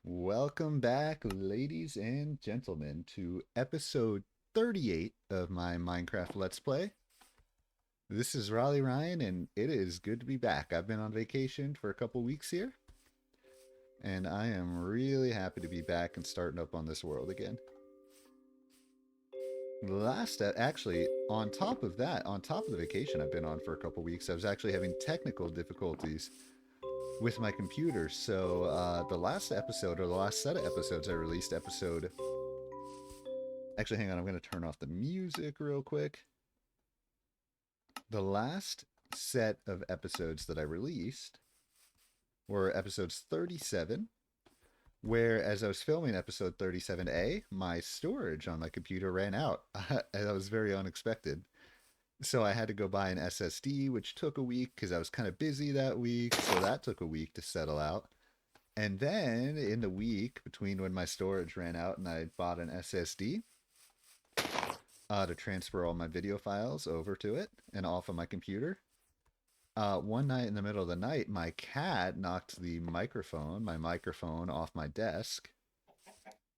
Welcome back, ladies and gentlemen, to episode 38 of my Minecraft Let's Play. This is Raleigh Ryan, and it is good to be back. I've been on vacation for a couple weeks here, and I am really happy to be back and starting up on this world again. Actually, on top of that, on top of the vacation I've been on for a couple weeks, I was actually having technical difficulties with my computer. So the last episode, or the last set of episodes I released, episode. Actually, hang on, I'm going to turn off the music real quick. The last set of episodes that I released were episodes 37, where as I was filming episode 37A, my storage on my computer ran out. That was very unexpected. So I had to go buy an SSD, which took a week because I was kind of busy that week. So that took a week to settle out. And then in the week between when my storage ran out and I bought an SSD, to transfer all my video files over to it and off of my computer. One night in the middle of the night, my cat knocked my microphone off my desk.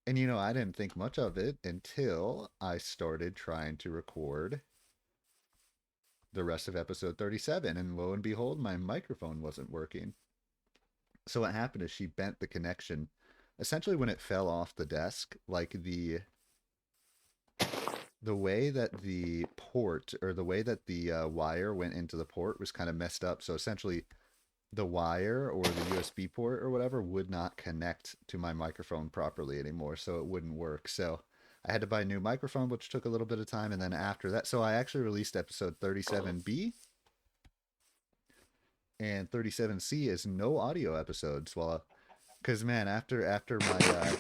And I didn't think much of it until I started trying to record the rest of episode 37. And lo and behold, my microphone wasn't working. So what happened is she bent the connection. Essentially, when it fell off the desk, like the way that the port or the way that the wire went into the port was kind of messed up. So essentially, the wire or the USB port or whatever would not connect to my microphone properly anymore. So it wouldn't work. So I had to buy a new microphone, which took a little bit of time. And then after that, so I actually released episode 37B, and 37C is no audio episodes. Well, because man, after my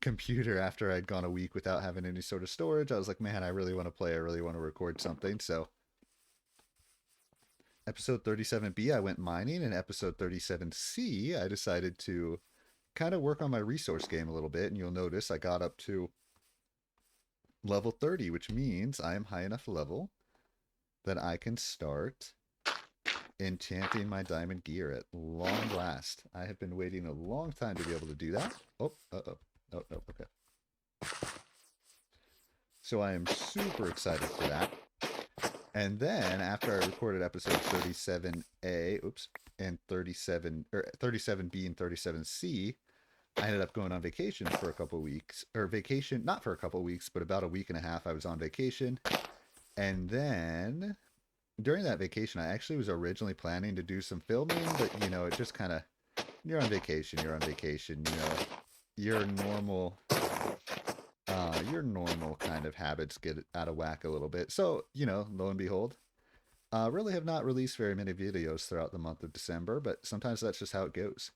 computer, after I'd gone a week without having any sort of storage, I was like, man, I really want to play. I really want to record something. So, episode 37B, I went mining, and episode 37C, I decided to kind of work on my resource game a little bit. And you'll notice I got up to level 30, which means I am high enough level that I can start enchanting my diamond gear at long last. I have been waiting a long time to be able to do that. Oh, uh-oh. Oh, no, okay. So I am super excited for that. And then after I recorded episode 37A, and 37B and 37C, I ended up going on vacation for a couple weeks, or vacation, not for a couple weeks, but about a week and a half I was on vacation. And then during that vacation, I actually was originally planning to do some filming, but it just kind of, you're on vacation, your normal kind of habits get out of whack a little bit. So, lo and behold, really have not released very many videos throughout the month of December, but sometimes that's just how it goes.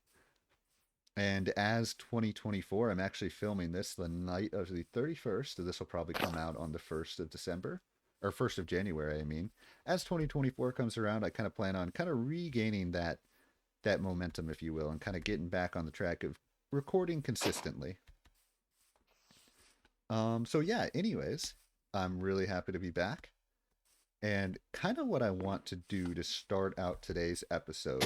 And as 2024, I'm actually filming this the night of the 31st. So this will probably come out on the 1st of December, or 1st of January, I mean. As 2024 comes around, I kind of plan on kind of regaining that momentum, if you will, and kind of getting back on the track of recording consistently. So yeah, anyways, I'm really happy to be back. And kind of what I want to do to start out today's episode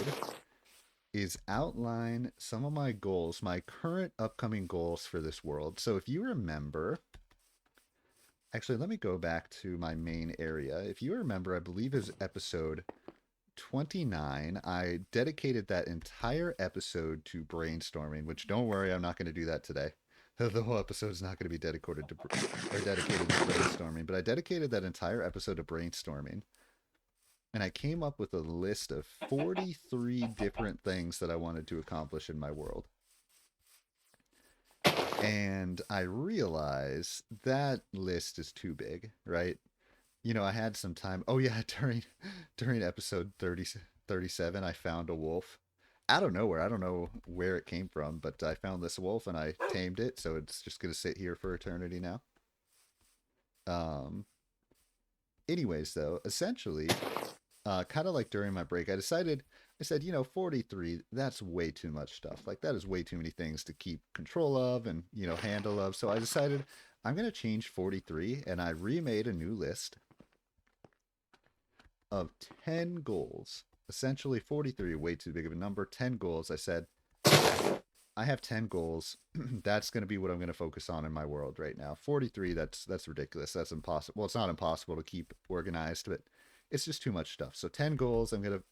is outline some of my goals, my current upcoming goals for this world. So if you remember, actually, let me go back to my main area. If you remember, I believe is episode 29. I dedicated that entire episode to brainstorming, which don't worry, I'm not going to do that today. The whole episode is not going to be dedicated to brainstorming, but I dedicated that entire episode to brainstorming. And I came up with a list of 43 different things that I wanted to accomplish in my world. And I realize that list is too big, right? I had some time. Oh yeah, during episode 37, I found a wolf out of nowhere. I don't know where it came from, but I found this wolf and I tamed it, so it's just going to sit here for eternity now. Um Anyways, though, essentially, kind of like during my break, I said, 43, that's way too much stuff. Like, that is way too many things to keep control of and, handle of. So I decided I'm going to change 43, and I remade a new list of 10 goals. Essentially, 43, way too big of a number. 10 goals. I said, I have 10 goals. That's going to be what I'm going to focus on in my world right now. 43, that's ridiculous. That's impossible. Well, it's not impossible to keep organized, but it's just too much stuff. So 10 goals. I'm going to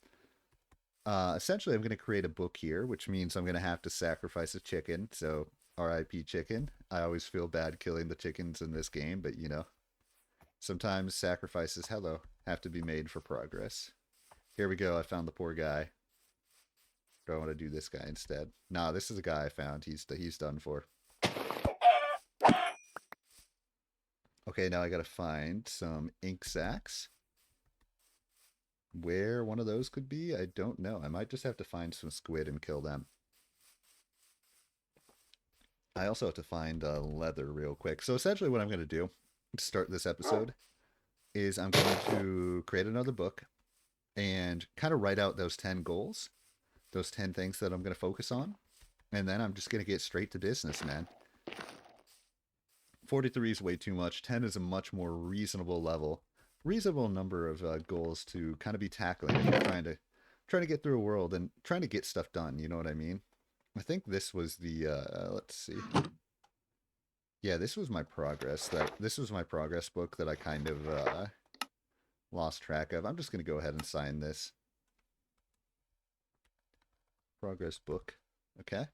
essentially I'm going to create a book here, which means I'm going to have to sacrifice a chicken. So RIP chicken. I always feel bad killing the chickens in this game, but you know, sometimes sacrifices, hello, have to be made for progress. Here we go. I found the poor guy. Do I want to do this guy instead? Nah, this is a guy I found. He's done for. Okay, now I gotta find some ink sacs. Where one of those could be, I don't know. I might just have to find some squid and kill them. I also have to find leather real quick. So essentially what I'm going to do to start this episode is I'm going to create another book and kind of write out those 10 goals, those 10 things that I'm going to focus on. And then I'm just going to get straight to business, man. 43 is way too much. 10 is a much more reasonable number of goals to kind of be tackling if you're trying to get through a world and trying to get stuff done. You know what I mean? I think this was the let's see. Yeah, this was my progress. This was my progress book that I kind of lost track of. I'm just gonna go ahead and sign this progress book. Okay.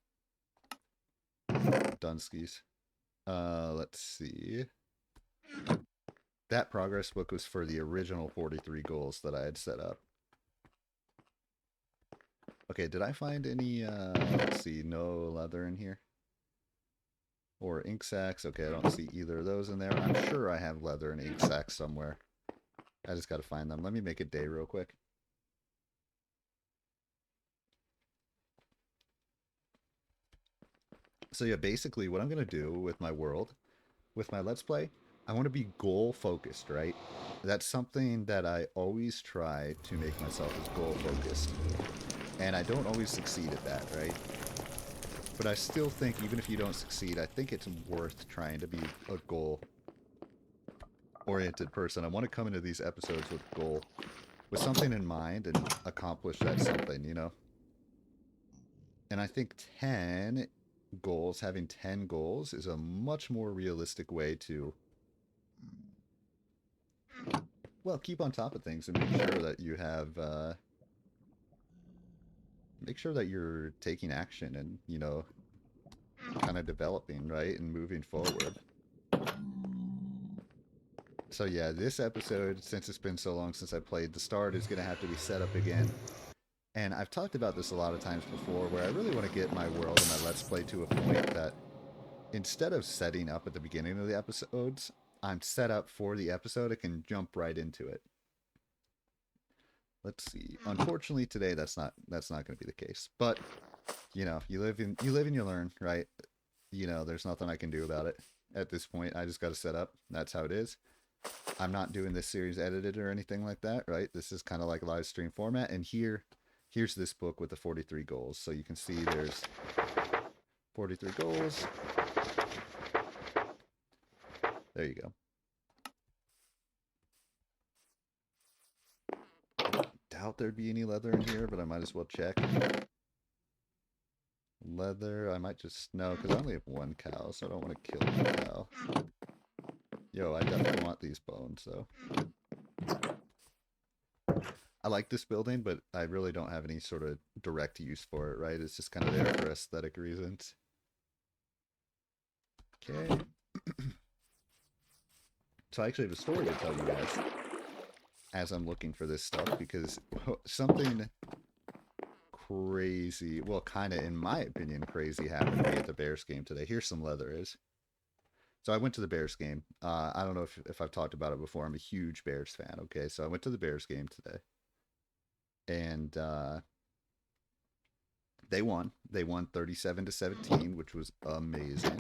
Dunskies. Let's see. That progress book was for the original 43 goals that I had set up. Okay, did I find any, let's see, no leather in here? Or ink sacs. Okay, I don't see either of those in there. I'm sure I have leather and ink sacs somewhere. I just gotta find them. Let me make a day real quick. So yeah, basically what I'm gonna do with my world, with my Let's Play, I want to be goal focused, right? That's something that I always try to make myself as goal focused. And I don't always succeed at that, right? But I still think even if you don't succeed, I think it's worth trying to be a goal oriented person. I want to come into these episodes with something in mind and accomplish that something, you know? And I think 10 goals, having 10 goals is a much more realistic way to, well, keep on top of things and make sure that you have, make sure that you're taking action and, you know, kind of developing, right? And moving forward. So yeah, this episode, since it's been so long since I played, the start is going to have to be set up again. And I've talked about this a lot of times before, where I really want to get my world and my Let's Play to a point that instead of setting up at the beginning of the episodes, I'm set up for the episode. I can jump right into it. Let's see. Unfortunately, today that's not going to be the case. But you know, you live and you learn, right? You know, there's nothing I can do about it at this point. I just got to set up. That's how it is. I'm not doing this series edited or anything like that, right? This is kind of like a live stream format. And here's this book with the 43 goals. So you can see there's 43 goals. There you go. Doubt there'd be any leather in here, but I might as well check. Leather, I might just, no, because I only have one cow, so I don't want to kill the cow. Yo, I definitely want these bones, though. I like this building, but I really don't have any sort of direct use for it, right? It's just kind of there for aesthetic reasons. Okay. So I actually have a story to tell you guys as I'm looking for this stuff, because something crazy, well, kind of, in my opinion, crazy happened to me at the Bears game today. Here's some leather is. So I went to the Bears game. I don't know if I've talked about it before. I'm a huge Bears fan, okay? So I went to the Bears game today. And they won. They won 37-17, which was amazing.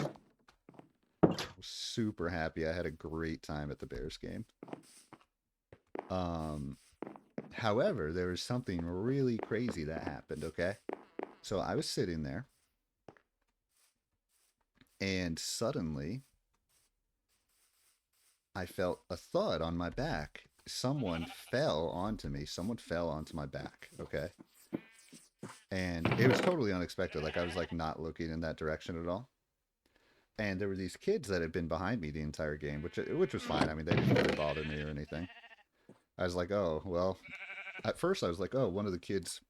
I was super happy. I had a great time at the Bears game. However, there was something really crazy that happened, okay? So I was sitting there, and suddenly I felt a thud on my back. Someone fell onto me. Someone fell onto my back, okay? And it was totally unexpected. Like I was like not looking in that direction at all. And there were these kids that had been behind me the entire game, which was fine. I mean, they didn't really bother me or anything. I was like, oh well. At first, I was like, oh, one of the kids,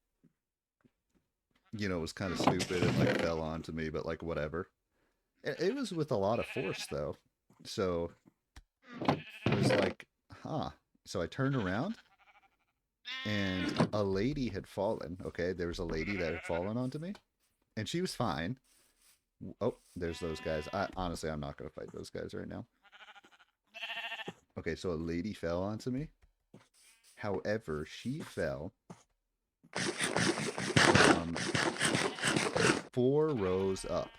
was kind of stupid and like fell onto me, but like whatever. It was with a lot of force though, so I was like, huh. So I turned around and a lady had fallen. Okay, there was a lady that had fallen onto me, and she was fine. Oh, there's those guys. Honestly, I'm not gonna fight those guys right now. Okay, so a lady fell onto me. However, she fell from 4 rows up.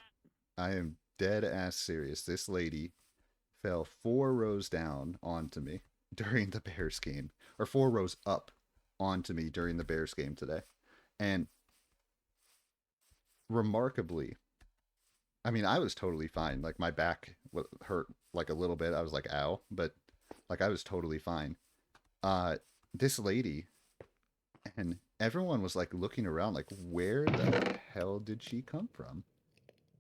I am dead ass serious. This lady fell 4 rows down onto me during the Bears game, or 4 rows up onto me during the Bears game today. And remarkably, I mean, I was totally fine. Like my back hurt like a little bit. I was like, ow, but like I was totally fine. Uh, this lady and everyone was like looking around, like, where the hell did she come from?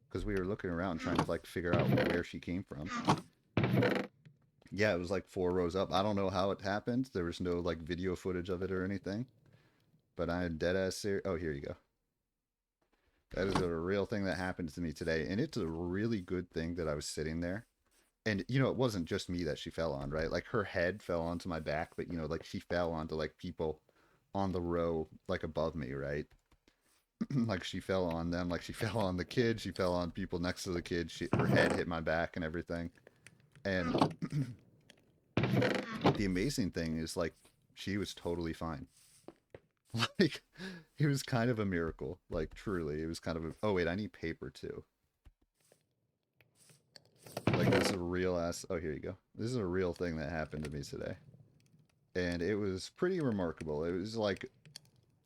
Because we were looking around trying to like figure out where she came from. Yeah, it was like 4 rows up. I don't know how it happened. There was no like video footage of it or anything. But I'm dead ass serious. Oh, here you go. That is a real thing that happened to me today. And it's a really good thing that I was sitting there. And, it wasn't just me that she fell on, right? Like her head fell onto my back, but, like she fell onto like people on the row, like above me, right? Like she fell on them, like she fell on the kid, she fell on people next to the kid. Her head hit my back and everything. And the amazing thing is, like, she was totally fine. Like, it was kind of a miracle. Like, truly, it was kind of a. Oh, wait, I need paper too. Like, this is a real ass. Oh, here you go. This is a real thing that happened to me today. And it was pretty remarkable. It was like,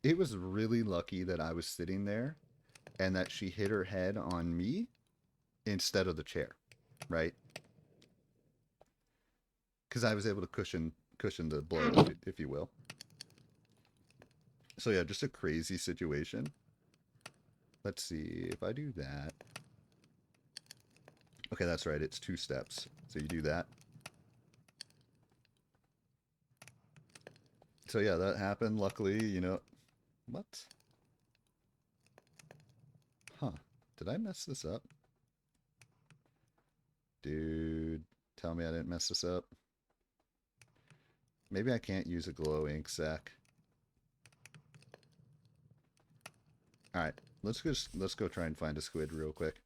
it was really lucky that I was sitting there and that she hit her head on me instead of the chair, right? Because I was able to cushion the blow, if you will. So yeah, just a crazy situation. Let's see if I do that. Okay, that's right. It's 2 steps. So you do that. So yeah, that happened. Luckily, what? Huh. Did I mess this up? Dude, tell me I didn't mess this up. Maybe I can't use a glow ink sac. Alright, let's go try and find a squid real quick.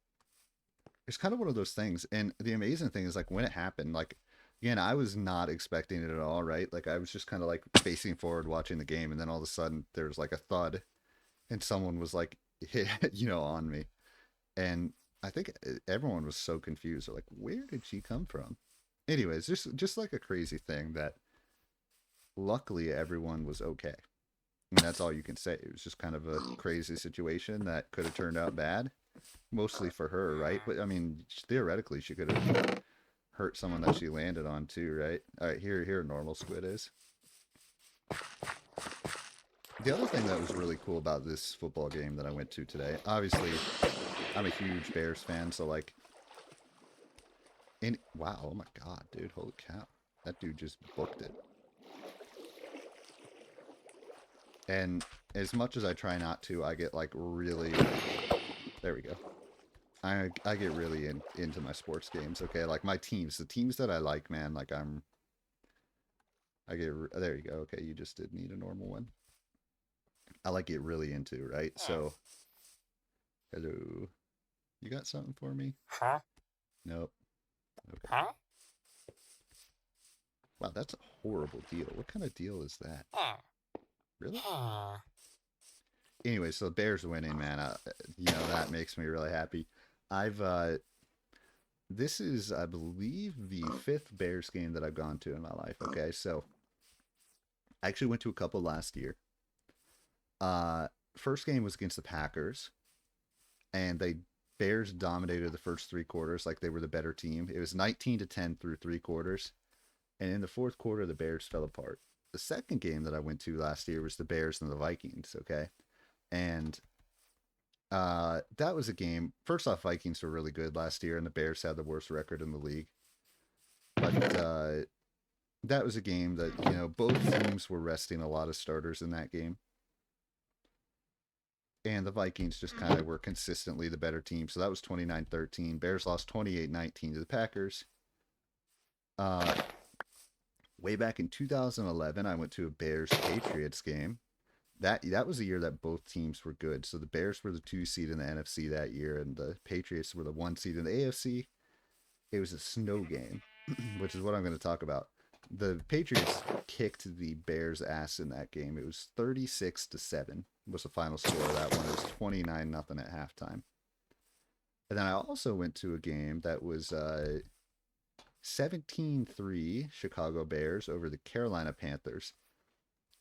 It's kind of one of those things, and the amazing thing is, like, when it happened, like, again, I was not expecting it at all, right? Like, I was just kind of like facing forward watching the game, and then all of a sudden there was like a thud, and someone was like hit, on me. And I think everyone was so confused. They're like, where did she come from? Anyways, just like a crazy thing that luckily everyone was okay. I mean, that's all you can say. It was just kind of a crazy situation that could have turned out bad, mostly for her, right? But I mean, theoretically, she could have hurt someone that she landed on too, right? All right, here a normal squid is. The other thing that was really cool about this football game that I went to today, obviously, I'm a huge Bears fan, so like, wow, oh my god, dude, holy cow, that dude just booked it. And as much as I try not to, I get like really, there we go. I get really into my sports games. Okay, like my teams, the teams that I like, man. Like there you go. Okay, you just did need a normal one. I like get really into, right? So, hello, you got something for me? Huh? Nope. Okay. Huh? Wow, that's a horrible deal. What kind of deal is that? Huh? Really? Huh? Anyway, so the Bears winning, man. That makes me really happy. I've this is, I believe, the 5th Bears game that I've gone to in my life. Okay, so I actually went to a couple last year. First game was against the Packers, and they Bears dominated the first 3 quarters, like they were the better team. It was 19-10 through 3 quarters, and in the fourth quarter, the Bears fell apart. The second game that I went to last year was the Bears and the Vikings. Okay, And that was a game. First off, Vikings were really good last year, and the Bears had the worst record in the league. But that was a game that, both teams were resting a lot of starters in that game. And the Vikings just kind of were consistently the better team. So that was 29-13. Bears lost 28-19 to the Packers. Uh, Way back in 2011, I went to a Bears Patriots game. That was a year that both teams were good. So the Bears were the 2 seed in the NFC that year, and the Patriots were the 1 seed in the AFC. It was a snow game, which is what I'm going to talk about. The Patriots kicked the Bears' ass in that game. It was 36-7 was the final score of that one. It was 29-0 at halftime. And then I also went to a game that was 17-3 Chicago Bears over the Carolina Panthers.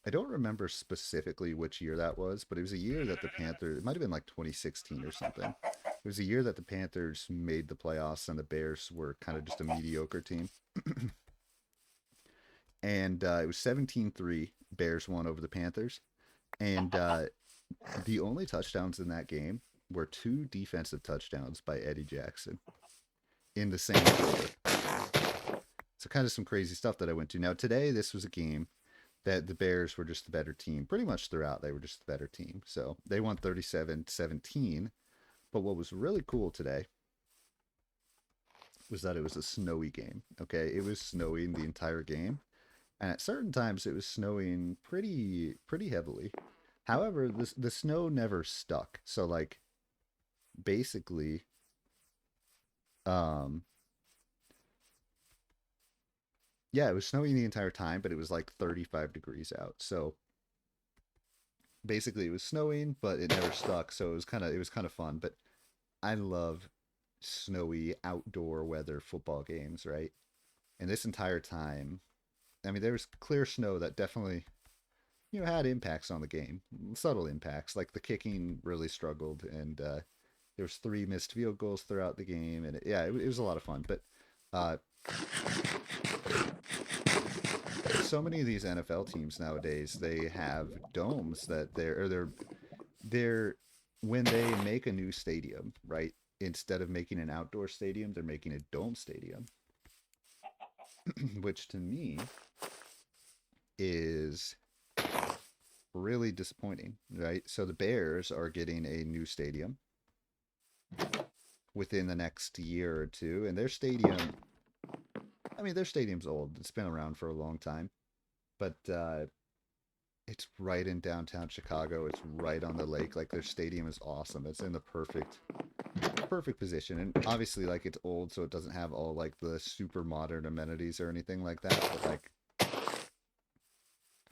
I don't remember specifically which year that was, but it was a year that the Panthers, it might have been like 2016 or something. It was a year that the Panthers made the playoffs and the Bears were kind of just a mediocre team. And it was 17-3. Bears won over the Panthers. And the only touchdowns in that game were 2 defensive touchdowns by Eddie Jackson in the same quarter. So kind of some crazy stuff that I went to. Now today, this was a game that the Bears were just the better team. Pretty much throughout, they were just the better team. So they won 37-17. But what was really cool today was that it was a snowy game. Okay, it was snowing the entire game, and at certain times it was snowing pretty heavily. However, the snow never stuck. So like basically, um, yeah, it was snowing the entire time, but it was like 35 degrees out. So basically, it was snowing, but it never stuck. So it was kind of fun. But I love snowy outdoor weather football games, right? And this entire time, I mean, there was clear snow that definitely, had impacts on the game, subtle impacts. Like the kicking really struggled, and there was 3 missed field goals throughout the game, and it was a lot of fun. But uh, so many of these NFL teams nowadays, they have domes that they're when they make a new stadium, right? Instead of making an outdoor stadium, they're making a dome stadium, which to me is really disappointing, right? So the Bears are getting a new stadium within the next year or two, and their stadium, I mean, their stadium's old. It's been around for a long time, but it's right in downtown Chicago. It's right on the lake. Like their stadium is awesome. It's in the perfect position, and obviously like it's old, so it doesn't have all like the super modern amenities or anything like that, but like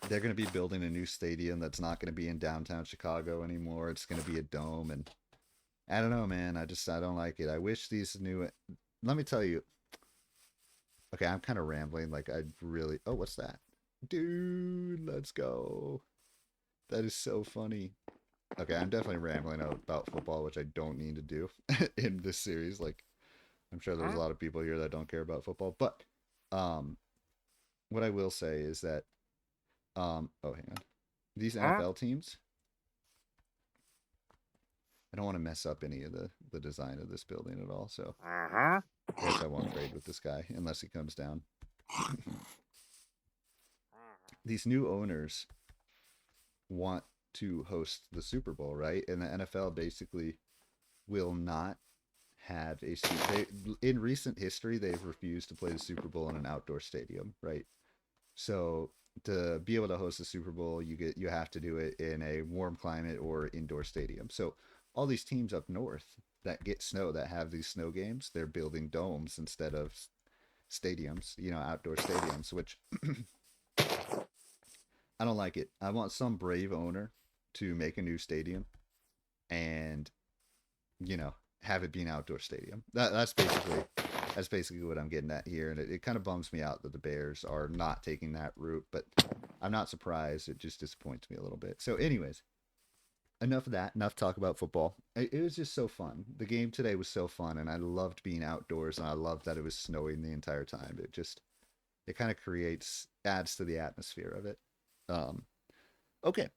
they're going to be building a new stadium that's not going to be in downtown Chicago anymore. It's going to be a dome, and I don't know, man. I don't like it. I wish these new. Let me tell you. Okay, I'm kind of rambling. Like I really. Oh, what's that, dude? Let's go. That is so funny. Okay, I'm definitely rambling about football, which I don't need to do in this series. Like I'm sure there's a lot of people here that don't care about football, but um, what I will say is that oh, hang on. These NFL teams, I don't want to mess up any of the design of this building at all. So I guess I won't trade with this guy unless he comes down. These new owners want to host the Super Bowl, right? And the NFL basically will not have a they in recent history they've refused to play the Super Bowl in an outdoor stadium, right? So to be able to host the Super Bowl, you have to do it in a warm climate or indoor stadium. So all these teams up north that get snow that have these snow games, they're building domes instead of stadiums, outdoor stadiums, which I don't like it. I want some brave owner to make a new stadium and, have it be an outdoor stadium. That's basically what I'm getting at here, and it kind of bums me out that the Bears are not taking that route, but I'm not surprised. It just disappoints me a little bit. So, anyways, enough of that. Enough talk about football. It was just so fun. The game today was so fun, and I loved being outdoors, and I loved that it was snowing the entire time. It kind of adds to the atmosphere of it. Um, okay,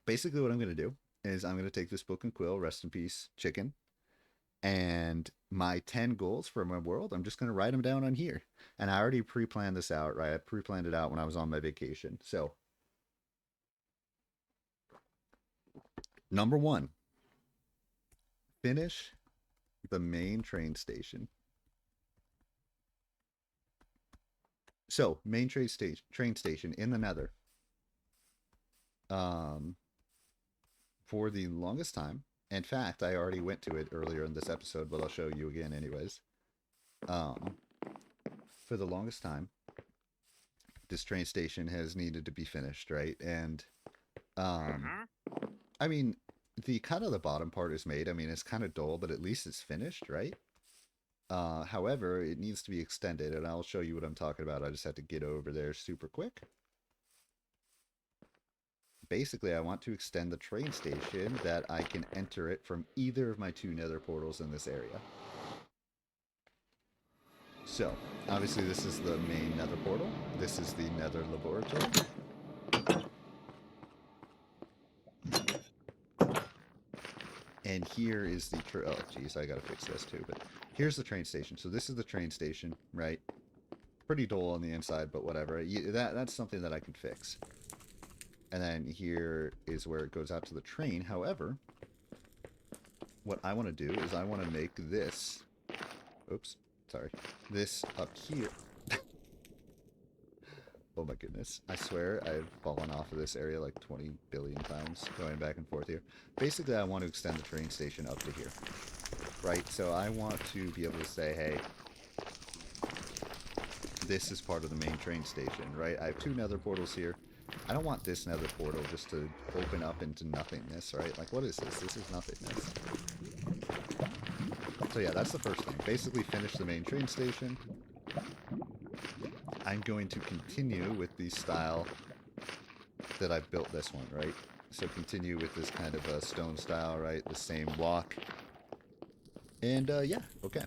basically what I'm going to do is I'm going to take this book and quill, rest in peace, chicken, and my 10 goals for my world, I'm just going to write them down on here. And I already pre-planned this out, right? I pre-planned it out when I was on my vacation. So, number 1, finish the main train station. So, main train station in the Nether. Um, for the longest time. In fact, I already went to it earlier in this episode, but I'll show you again anyways. Um, for the longest time, this train station has needed to be finished, right? And I mean, the kind of the bottom part is made. I mean, it's kind of dull, but at least it's finished, right? However, it needs to be extended, and I'll show you what I'm talking about. I just had to get over there super quick. Basically, I want to extend the train station that I can enter it from either of my 2 nether portals in this area. So, obviously this is the main nether portal. This is the nether laboratory. And here is the... oh, geez, I gotta fix this too. But here's the train station. So this is the train station, right? Pretty dull on the inside, but whatever. That's something that I can fix. And then here is where it goes out to the train. However, what I want to do is I want to make this... oops, sorry. This up here... oh my goodness. I swear I've fallen off of this area like 20 billion times going back and forth here. Basically, I want to extend the train station up to here. Right? So I want to be able to say, hey, this is part of the main train station, right? I have 2 nether portals here. I don't want this nether portal just to open up into nothingness, right? Like, what is this? This is nothingness. So yeah, that's the first thing. Basically finish the main train station. I'm going to continue with the style that I built this one, right? So continue with this kind of a stone style, right? The same walk. And yeah, okay.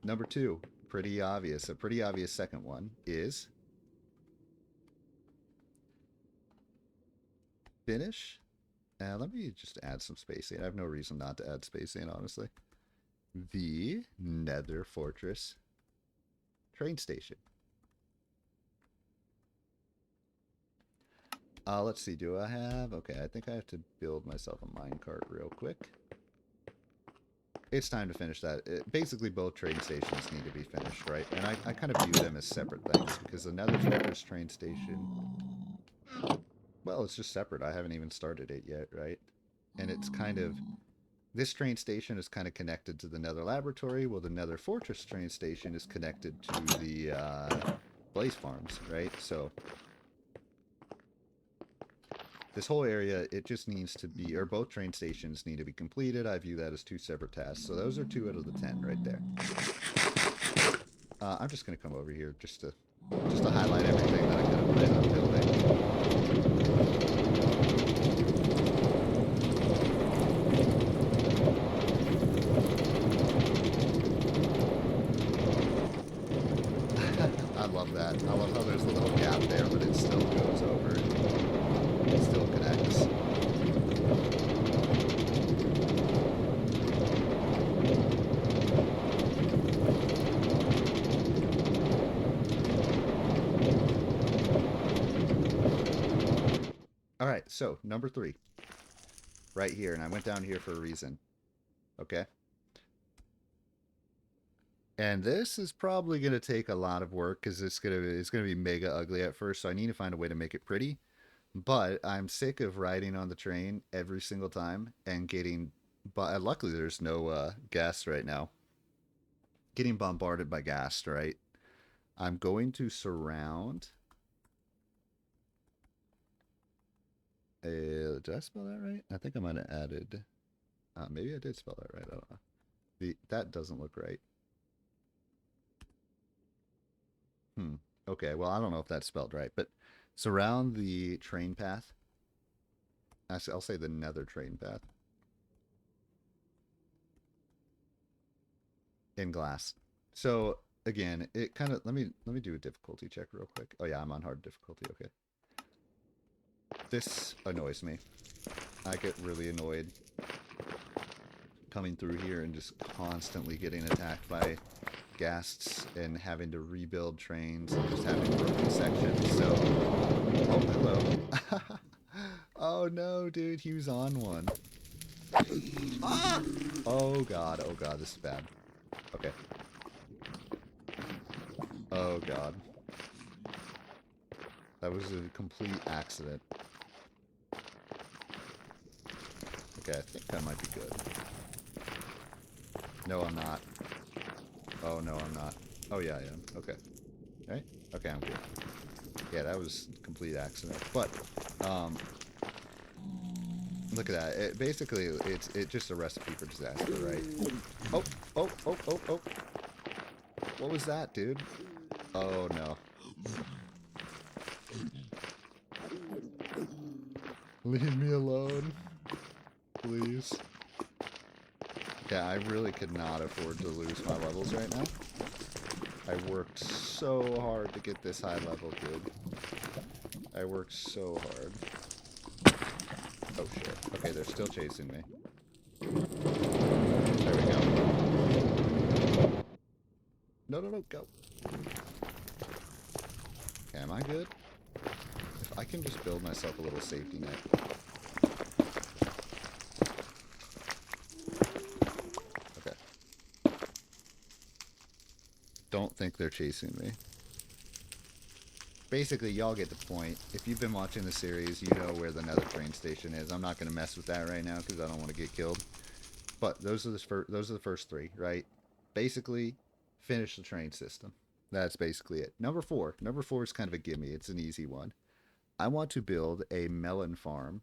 Number 2, pretty obvious. A pretty obvious second one is finish. Let me just add some spacing. I have no reason not to add spacing, honestly. The Nether Fortress train station. Let's see. Do I have... okay, I think I have to build myself a minecart real quick. It's time to finish that. Basically, both train stations need to be finished, right? And I kind of view them as separate things, because the Nether Fortress train station... well, it's just separate. I haven't even started it yet, right? And it's kind of... this train station is kind of connected to the Nether Laboratory, while the Nether Fortress train station is connected to the Blaze Farms, right? So... this whole area, it just needs to be, or both train stations need to be completed. I view that as 2 separate tasks. So those are 2 out of the 10 right there. I'm just going to come over here just to highlight everything that I kind of plan on building. I love that. I love how there's a little gap there, but it still goes over and it still connects. Alright, so number 3. Right here, and I went down here for a reason. Okay? And this is probably going to take a lot of work because it's going to be mega ugly at first, so I need to find a way to make it pretty. But I'm sick of riding on the train every single time and getting... but luckily there's no gas right now. Getting bombarded by gas, right? I'm going to surround... did I spell that right? I think I might have added... maybe I did spell that right. I don't know. That doesn't look right. Okay, well, I don't know if that's spelled right, but surround the train path. Actually, I'll say the Nether train path. In glass. So, again, it kind of... let me do a difficulty check real quick. Oh, yeah, I'm on hard difficulty. Okay. This annoys me. I get really annoyed coming through here and just constantly getting attacked by ghasts and having to rebuild trains and just having broken sections. So, oh, hello. Oh no, dude, he was on one. Ah! Oh god, this is bad. Okay. Oh god. That was a complete accident. Okay, I think I might be good. No, I'm not. Oh, no, I'm not. Oh, yeah, I am. Okay. Right? Okay, I'm good. Yeah, that was a complete accident. But, look at that. Basically, it's just a recipe for disaster, right? Oh, oh, oh, oh, oh. What was that, dude? Oh, no. Leave me alone. Please. Yeah, I really could not afford to lose my levels right now. I worked so hard to get this high level, dude. I worked so hard. Oh shit. Okay, they're still chasing me. There we go. No, no, no, go. Okay, am I good? If I can just build myself a little safety net. Okay. Don't think they're chasing me. Basically, y'all get the point. If you've been watching the series, you know where the Nether Train Station is. I'm not going to mess with that right now because I don't want to get killed. But those are the first three, right? Basically, finish the train system. That's basically it. Number four. Number four is kind of a gimme. It's an easy one. I want to build a melon farm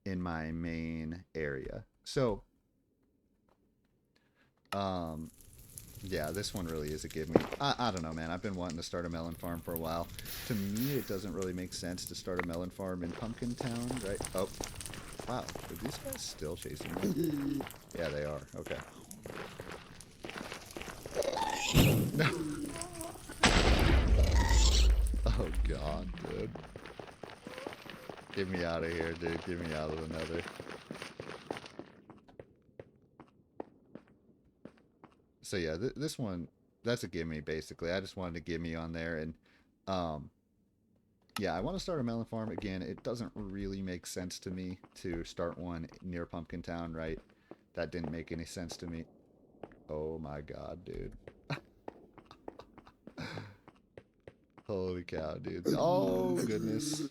in my main area. So, um, yeah, this one really is a give me. I don't know, man. I've been wanting to start a melon farm for a while. To me, it doesn't really make sense to start a melon farm in Pumpkin Town, right? Oh, wow. Are these guys still chasing me? Yeah, they are. Okay. No. Oh, God, dude. Get me out of here, dude. Get me out of the Nether. So yeah, this one, that's a gimme basically. I just wanted to give me on there, and um, yeah, I want to start a melon farm again. It doesn't really make sense to me to start one near Pumpkin Town, right? That didn't make any sense to me. Oh my god, dude. Holy cow, dude. Oh goodness.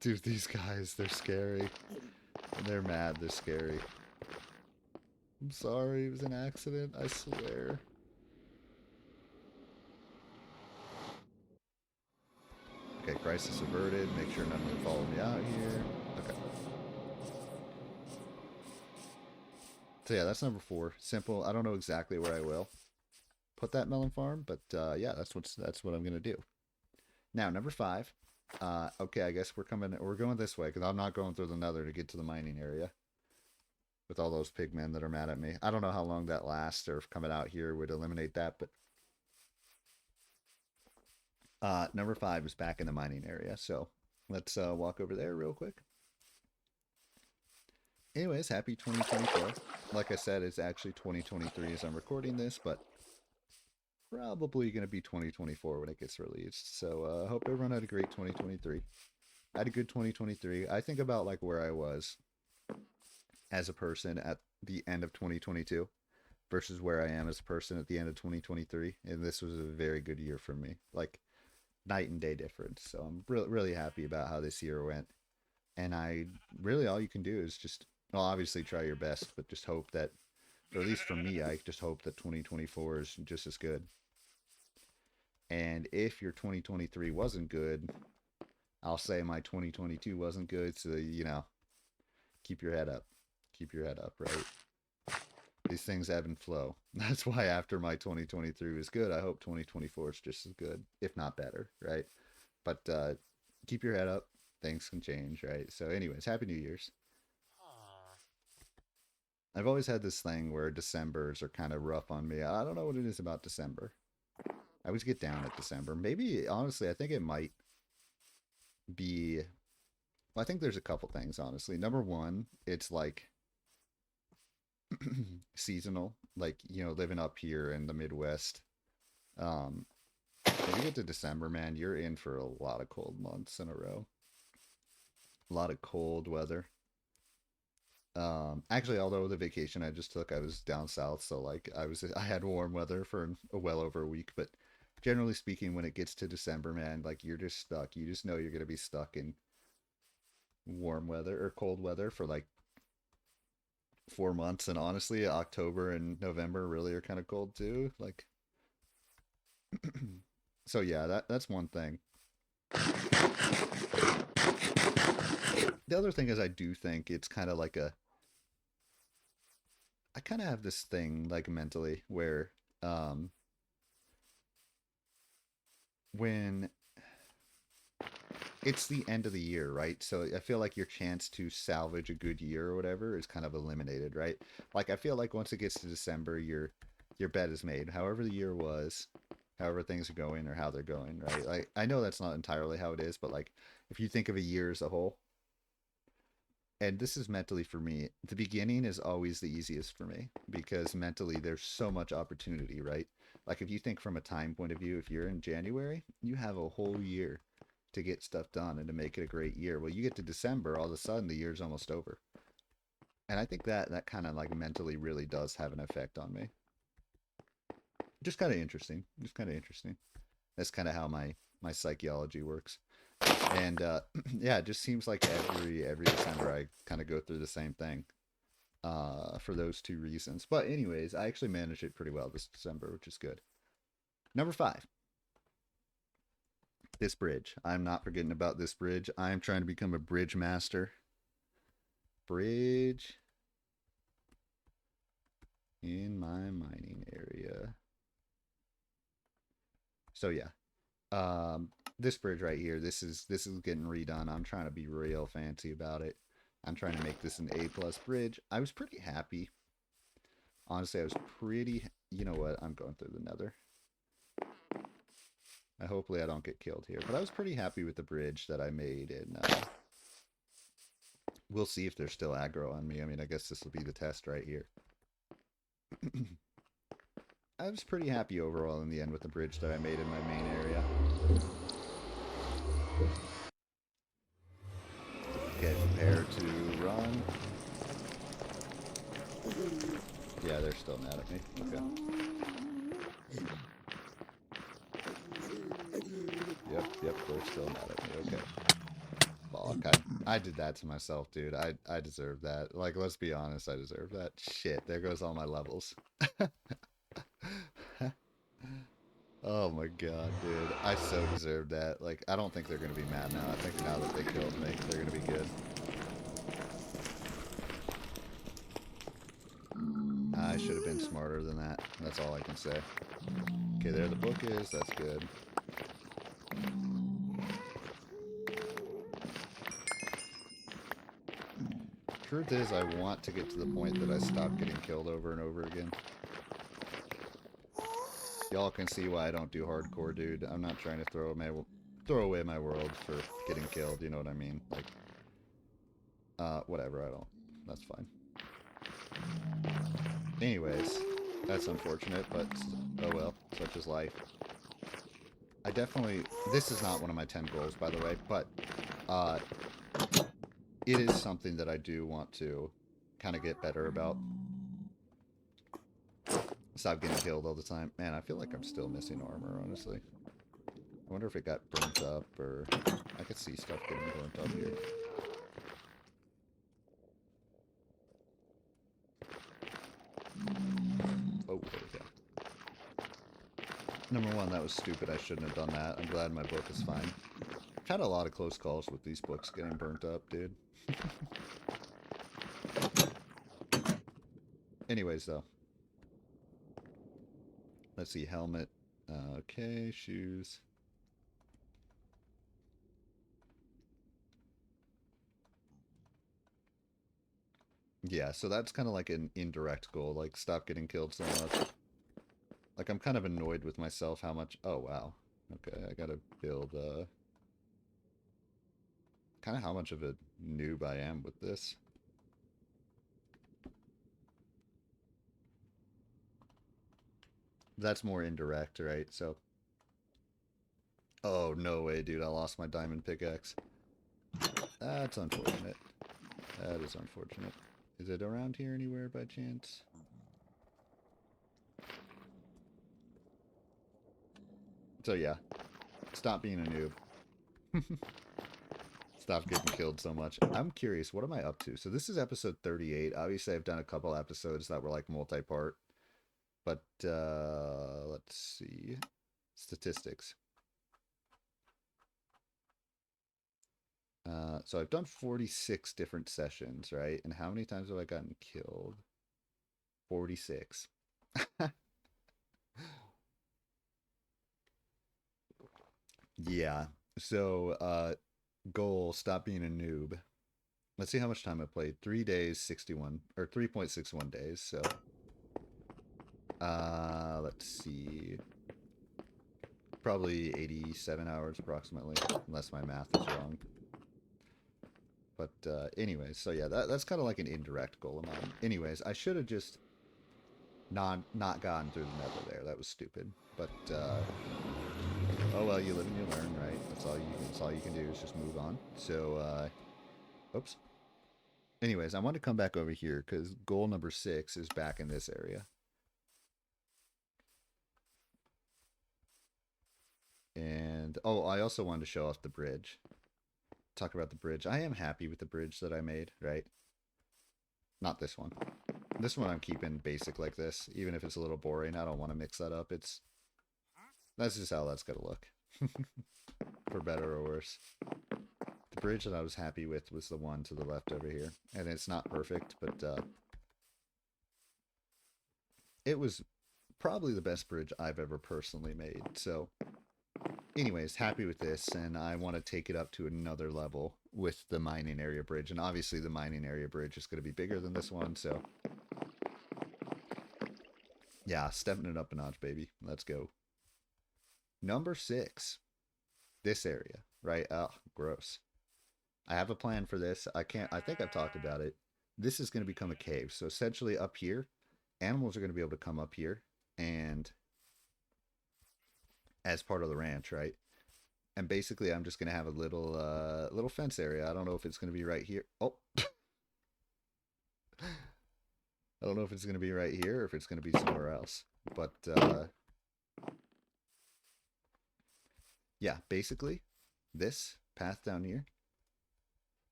Dude, these guys, they're scary. They're mad, they're scary. I'm sorry, it was an accident, I swear. Okay, crisis averted. Make sure none of them follow me out here. Okay. So yeah, that's number four. Simple. I don't know exactly where I will put that melon farm, but yeah, that's what I'm gonna do. Now number five. Okay, I guess we're going this way because I'm not going through the Nether to get to the mining area with all those pigmen that are mad at me. I don't know how long that lasts or if coming out here would eliminate that, but number five is back in the mining area. So let's walk over there real quick. Anyways, happy 2024. Like I said, it's actually 2023 as I'm recording this, but probably going to be 2024 when it gets released. So I hope everyone had a great 2023. I had a good 2023. I think about like where I was as a person at the end of 2022 versus where I am as a person at the end of 2023. And this was a very good year for me. Like night and day difference. So I'm really happy about how this year went. And I really, all you can do is just, well, obviously try your best, but just hope that, or at least for me, I just hope that 2024 is just as good. And if your 2023 wasn't good, I'll say my 2022 wasn't good. So, you know, keep your head up. Keep your head up, right? These things ebb and flow. That's why after my 2023 was good, I hope 2024 is just as good, if not better, right? But keep your head up. Things can change, right? So, anyways, Happy New Year's. I've always had this thing where Decembers are kind of rough on me. I don't know what it is about December. I always get down at December. Maybe, honestly, I think it might be Well, I think there's a couple things, honestly. Number one, it's like seasonal. Like, living up here in the Midwest. Um, if you get to December, man, you're in for a lot of cold months in a row. A lot of cold weather. Actually, although the vacation I just took, I was down south, so like I had warm weather for well over a week. But generally speaking, when it gets to December, man, like you're just stuck. You just know you're gonna be stuck in warm weather or cold weather for like 4 months. And honestly, October and November really are kind of cold too. Like, so yeah, that's one thing. The other thing is, I do think it's kind of like I kind of have this thing like mentally where um when it's the end of the year, right? So I feel like your chance to salvage a good year or whatever is kind of eliminated, right? Like I feel like once it gets to December, your bet is made. However the year was, however things are going or how they're going, right? Like I know that's not entirely how it is, but like if you think of a year as a whole, and this is mentally for me, the beginning is always the easiest for me because mentally there's so much opportunity, right? Like if you think from a time point of view, if you're in January, you have a whole year to get stuff done and to make it a great year. Well, you get to December, all of a sudden the year's almost over. And I think that kind of like mentally really does have an effect on me. Just kind of interesting. Just kind of interesting. That's kind of how my psychology works. And yeah, it just seems like every December I kind of go through the same thing. For those two reasons. But anyways, I actually managed it pretty well this December, which is good. Number 5, this bridge. I'm not forgetting about this bridge. I'm trying to become a bridge master. Bridge in my mining area. So yeah, this bridge right here. This is getting redone. I'm trying to be real fancy about it. I'm trying to make this an A+ bridge. I was pretty happy. Honestly, I was pretty. You know what? I'm going through the Nether. Hopefully I don't get killed here. But I was pretty happy with the bridge that I made, and we'll see if they're still aggro on me. I mean, I guess this will be the test right here. I was pretty happy overall in the end with the bridge that I made in my main area. Okay, prepare to run. Yeah, they're still mad at me. Okay. Yep, they're still mad at me. Okay. Fuck, I did that to myself, dude. I deserve that. Like, let's be honest, I deserve that. Shit, there goes all my levels. Oh my god, dude. I so deserve that. Like, I don't think they're gonna be mad now. I think now that they killed me, they're gonna be good. I should have been smarter than that. That's all I can say. Okay, there the book is. That's good. Truth is, I want to get to the point that I stop getting killed over and over again. Y'all can see why I don't do hardcore, dude. I'm not trying to throw away my world for getting killed. You know what I mean? Like, whatever. I don't. That's fine. Anyways, that's unfortunate, but oh well. Such is life. I definitely. This is not one of my 10 goals, by the way, but uh, it is something that I do want to kind of get better about. Stop getting killed all the time. Man, I feel like I'm still missing armor, honestly. I wonder if it got burnt up, or I could see stuff getting burnt up here. Oh, there we go. Number one, that was stupid. I shouldn't have done that. I'm glad my book is fine. I've had a lot of close calls with these books getting burnt up, dude. Anyways, though. Let's see, helmet. Okay, shoes. Yeah, so that's kind of like an indirect goal. Like, stop getting killed so much. Like, I'm kind of annoyed with myself how much... Oh, wow. Okay, I gotta build, kind of how much of a noob I am with this. That's more indirect, right? So, oh, no way, dude. I lost my diamond pickaxe. That's unfortunate. That is unfortunate. Is it around here anywhere by chance? So, yeah. Stop being a noob. Stop getting killed so much. I'm curious, what am I up to? So this is episode 38. Obviously, I've done a couple episodes that were like multi-part. But, let's see. Statistics. So I've done 46 different sessions, right? And how many times have I gotten killed? 46. Yeah. So, goal, stop being a noob. Let's see how much time I played. 3 days, 61, or 3.61 days. So, let's see. Probably 87 hours approximately, unless my math is wrong. But, anyways, so yeah, that's kind of like an indirect goal of mine. Anyways, I should have just not gotten through the nether there. That was stupid. But, oh well, you live and you learn, right? That's all you can do is just move on. So, oops. Anyways, I want to come back over here because goal number 6 is back in this area. And, oh, I also wanted to show off the bridge. Talk about the bridge. I am happy with the bridge that I made, right? Not this one. This one I'm keeping basic like this, even if it's a little boring. I don't want to mix that up. That's just how that's gonna look. For better or worse. The bridge that I was happy with was the one to the left over here. And it's not perfect, but it was probably the best bridge I've ever personally made. So, anyways, happy with this, and I want to take it up to another level with the mining area bridge. And obviously the mining area bridge is going to be bigger than this one, so yeah, stepping it up a notch, baby. Let's go. Number 6. This area, right? Oh, gross. I have a plan for this. I think I've talked about it. This is going to become a cave. So essentially up here, animals are going to be able to come up here and as part of the ranch, right? And basically I'm just going to have a little fence area. I don't know if it's going to be right here. Oh. I don't know if it's going to be right here or if it's going to be somewhere else. But yeah, basically this path down here,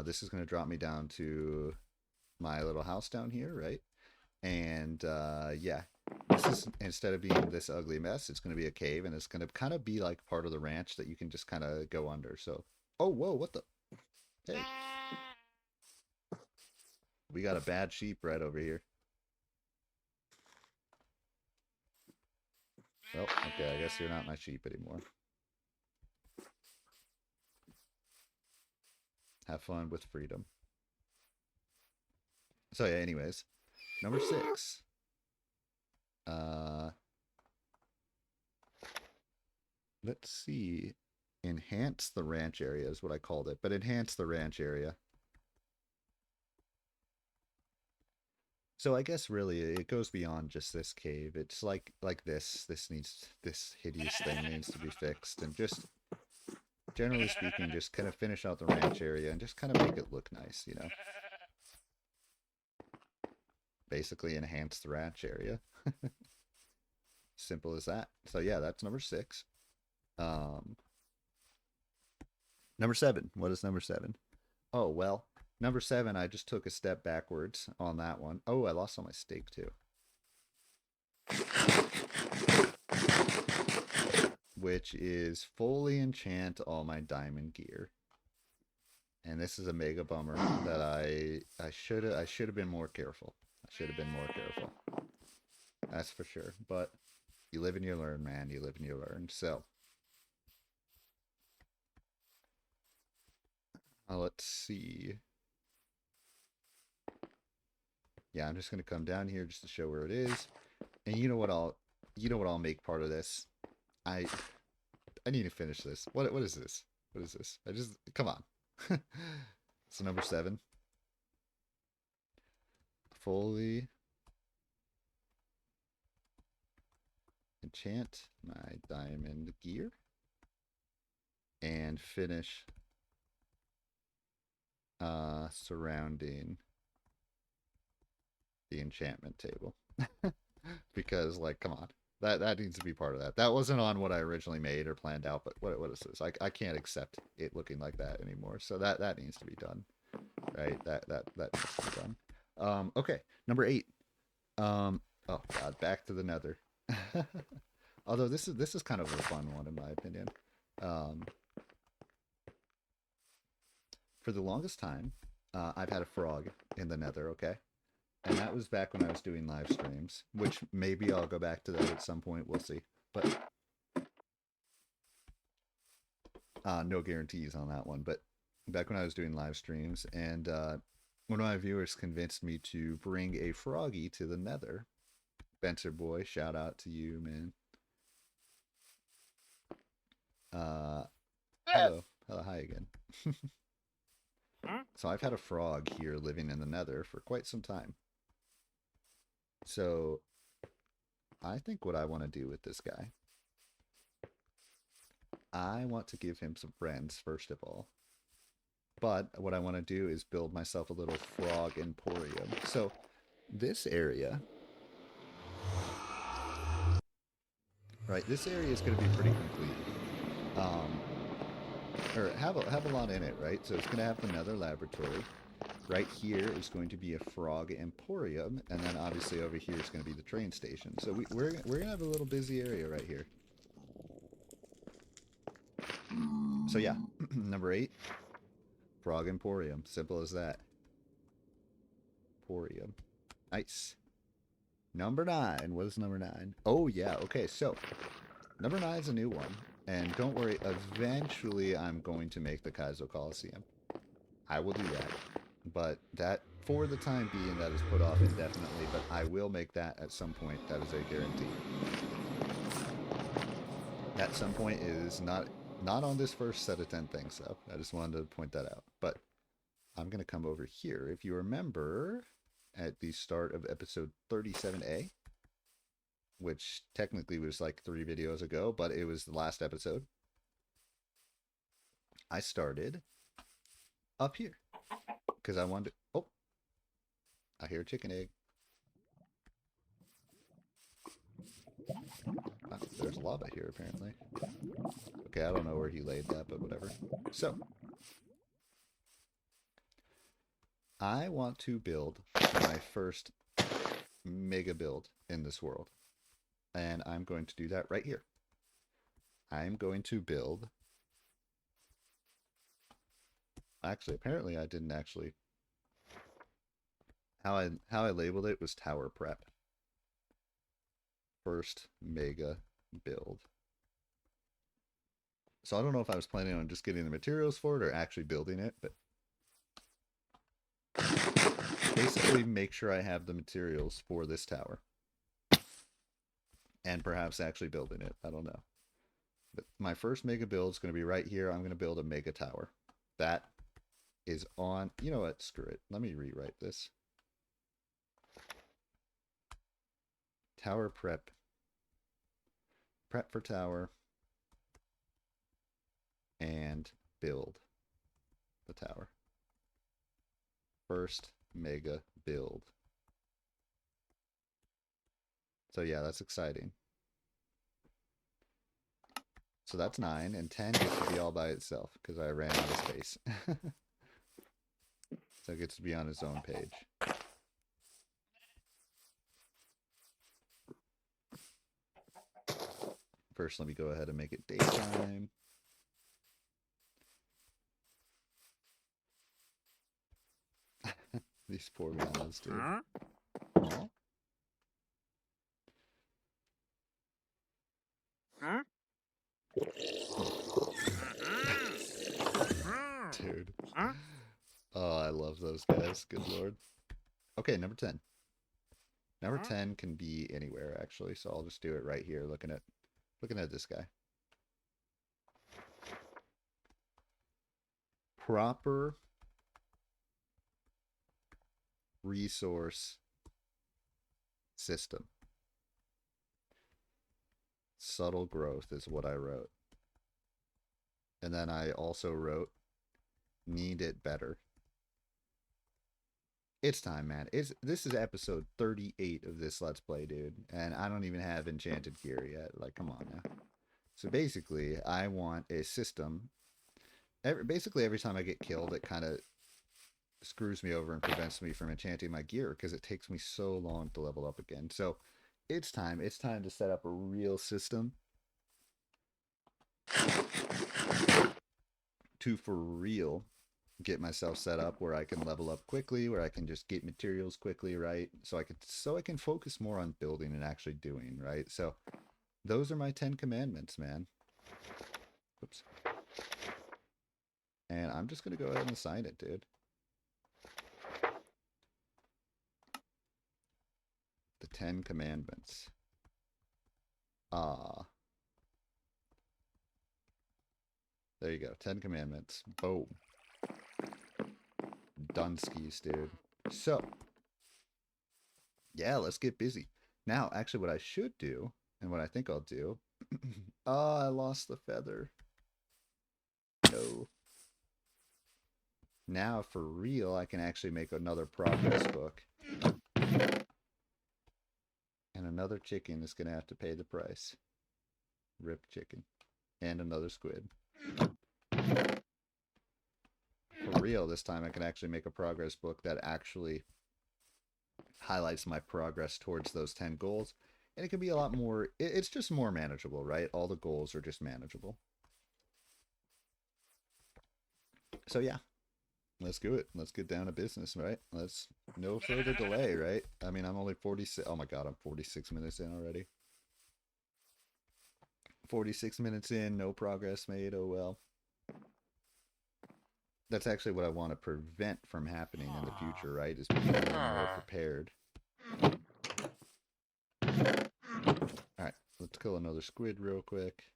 this is going to drop me down to my little house down here, right? And yeah, this is, instead of being this ugly mess, it's going to be a cave, and it's going to kind of be like part of the ranch that you can just kind of go under. So, oh, whoa, what the? Hey, we got a bad sheep right over here. Well, okay, I guess you're not my sheep anymore. Have fun with freedom. So yeah, anyways, number 6. Uh, let's see. Enhance the ranch area is what I called it, but enhance the ranch area. So I guess really it goes beyond just this cave. It's like this hideous thing needs to be fixed, and just generally speaking, just kind of finish out the ranch area and just kind of make it look nice, you know. Basically enhance the ranch area. Simple as that. So yeah, that's number 6. Um, number 7. What is number 7? Oh well, number 7. I just took a step backwards on that one. Oh, I lost all my steak too. Which is fully enchant all my diamond gear. And this is a mega bummer that I should have been more careful. I should have been more careful. That's for sure. But you live and you learn, man. You live and you learn. So, let's see. Yeah, I'm just gonna come down here just to show where it is. And you know what I'll make part of this. I need to finish this. What is this? What is this? Come on. So number 7. Fully enchant my diamond gear and finish surrounding the enchantment table. Because, like, come on. That needs to be part of that. That wasn't on what I originally made or planned out, but what is this? I can't accept it looking like that anymore. So that needs to be done. Right? That needs to be done. Okay. Number 8. Oh god, back to the Nether. Although this is kind of a fun one in my opinion. Um, for the longest time, I've had a frog in the Nether. Okay, and that was back when I was doing live streams, which maybe I'll go back to that at some point. We'll see, but no guarantees on that one. But back when I was doing live streams, and one of my viewers convinced me to bring a froggy to the Nether. Benzer boy, shout out to you, man. Hello, hi again. So I've had a frog here living in the Nether for quite some time. So I think what I want to do with this guy, I want to give him some friends first of all. But what I want to do is build myself a little frog emporium. So this area, right? This area is going to be pretty complete. Or have a lot in it, right? So it's going to have the Nether laboratory. Right here is going to be a frog emporium, and then obviously over here is going to be the train station. So we're going to have a little busy area right here. So yeah, number 8, frog emporium. Simple as that. Emporium. Nice. Number 9. What is number 9? Oh yeah, okay, so number 9 is a new one. And don't worry, eventually I'm going to make the Kaizo Coliseum. I will do that. But that, for the time being, that is put off indefinitely. But I will make that at some point. That is a guarantee. At some point is not on this first set of 10 things, though. I just wanted to point that out. But I'm going to come over here. If you remember, at the start of episode 37A, which technically was like 3 videos ago, but it was the last episode, I started up here. Because I wanted to... Oh! I hear a chicken egg. Oh, there's lava here, apparently. Okay, I don't know where he laid that, but whatever. So, I want to build my first mega build in this world. And I'm going to do that right here. I'm going to build... Actually, apparently I didn't actually... How I labeled it was tower prep. First mega build. So I don't know if I was planning on just getting the materials for it or actually building it, but basically make sure I have the materials for this tower. And perhaps actually building it. I don't know. But my first mega build is going to be right here. I'm going to build a mega tower. That is on... You know what? Screw it. Let me rewrite this. Tower prep. Prep for tower. And build the tower. First mega build. So yeah, that's exciting. So that's 9, and 10 gets to be all by itself because I ran out of space. So it gets to be on its own page. First, let me go ahead and make it daytime. These poor llamas, dude. Aww. Dude. Oh, I love those guys. Good lord. Okay, number 10. Number 10 can be anywhere, actually, so I'll just do it right here, looking at this guy. proper resource system. Subtle growth is what I wrote. And then I also wrote need it better. It's time, man. This is episode 38 of this Let's Play, dude. And I don't even have enchanted gear yet. Like, come on now. So basically, I want a system. Basically, every time I get killed, it kind of screws me over and prevents me from enchanting my gear because it takes me so long to level up again. So it's time. It's time to set up a real system to, for real, get myself set up where I can level up quickly, where I can just get materials quickly, right? So I can focus more on building and actually doing, right? So those are my 10 commandments, man. Oops. And I'm just going to go ahead and assign it, dude. The 10 commandments. There you go. 10 commandments. Boom. Dunskies, dude. So, yeah, let's get busy. Now, actually, what I should do, and what I think I'll do... Oh, I lost the feather. No. Now, for real, I can actually make another progress book. And another chicken is going to have to pay the price. Rip chicken. And another squid. For real, this time I can actually make a progress book that actually highlights my progress towards those 10 goals. And it can be a lot more, it's just more manageable, right? All the goals are just manageable. So yeah, let's do it. Let's get down to business, right? Let's, no further delay, right? I mean, I'm only 46, oh my god, I'm 46 minutes in already. 46 minutes in, no progress made, oh well. That's actually what I want to prevent from happening in the future, right? Is becoming more prepared. Alright, let's kill another squid real quick.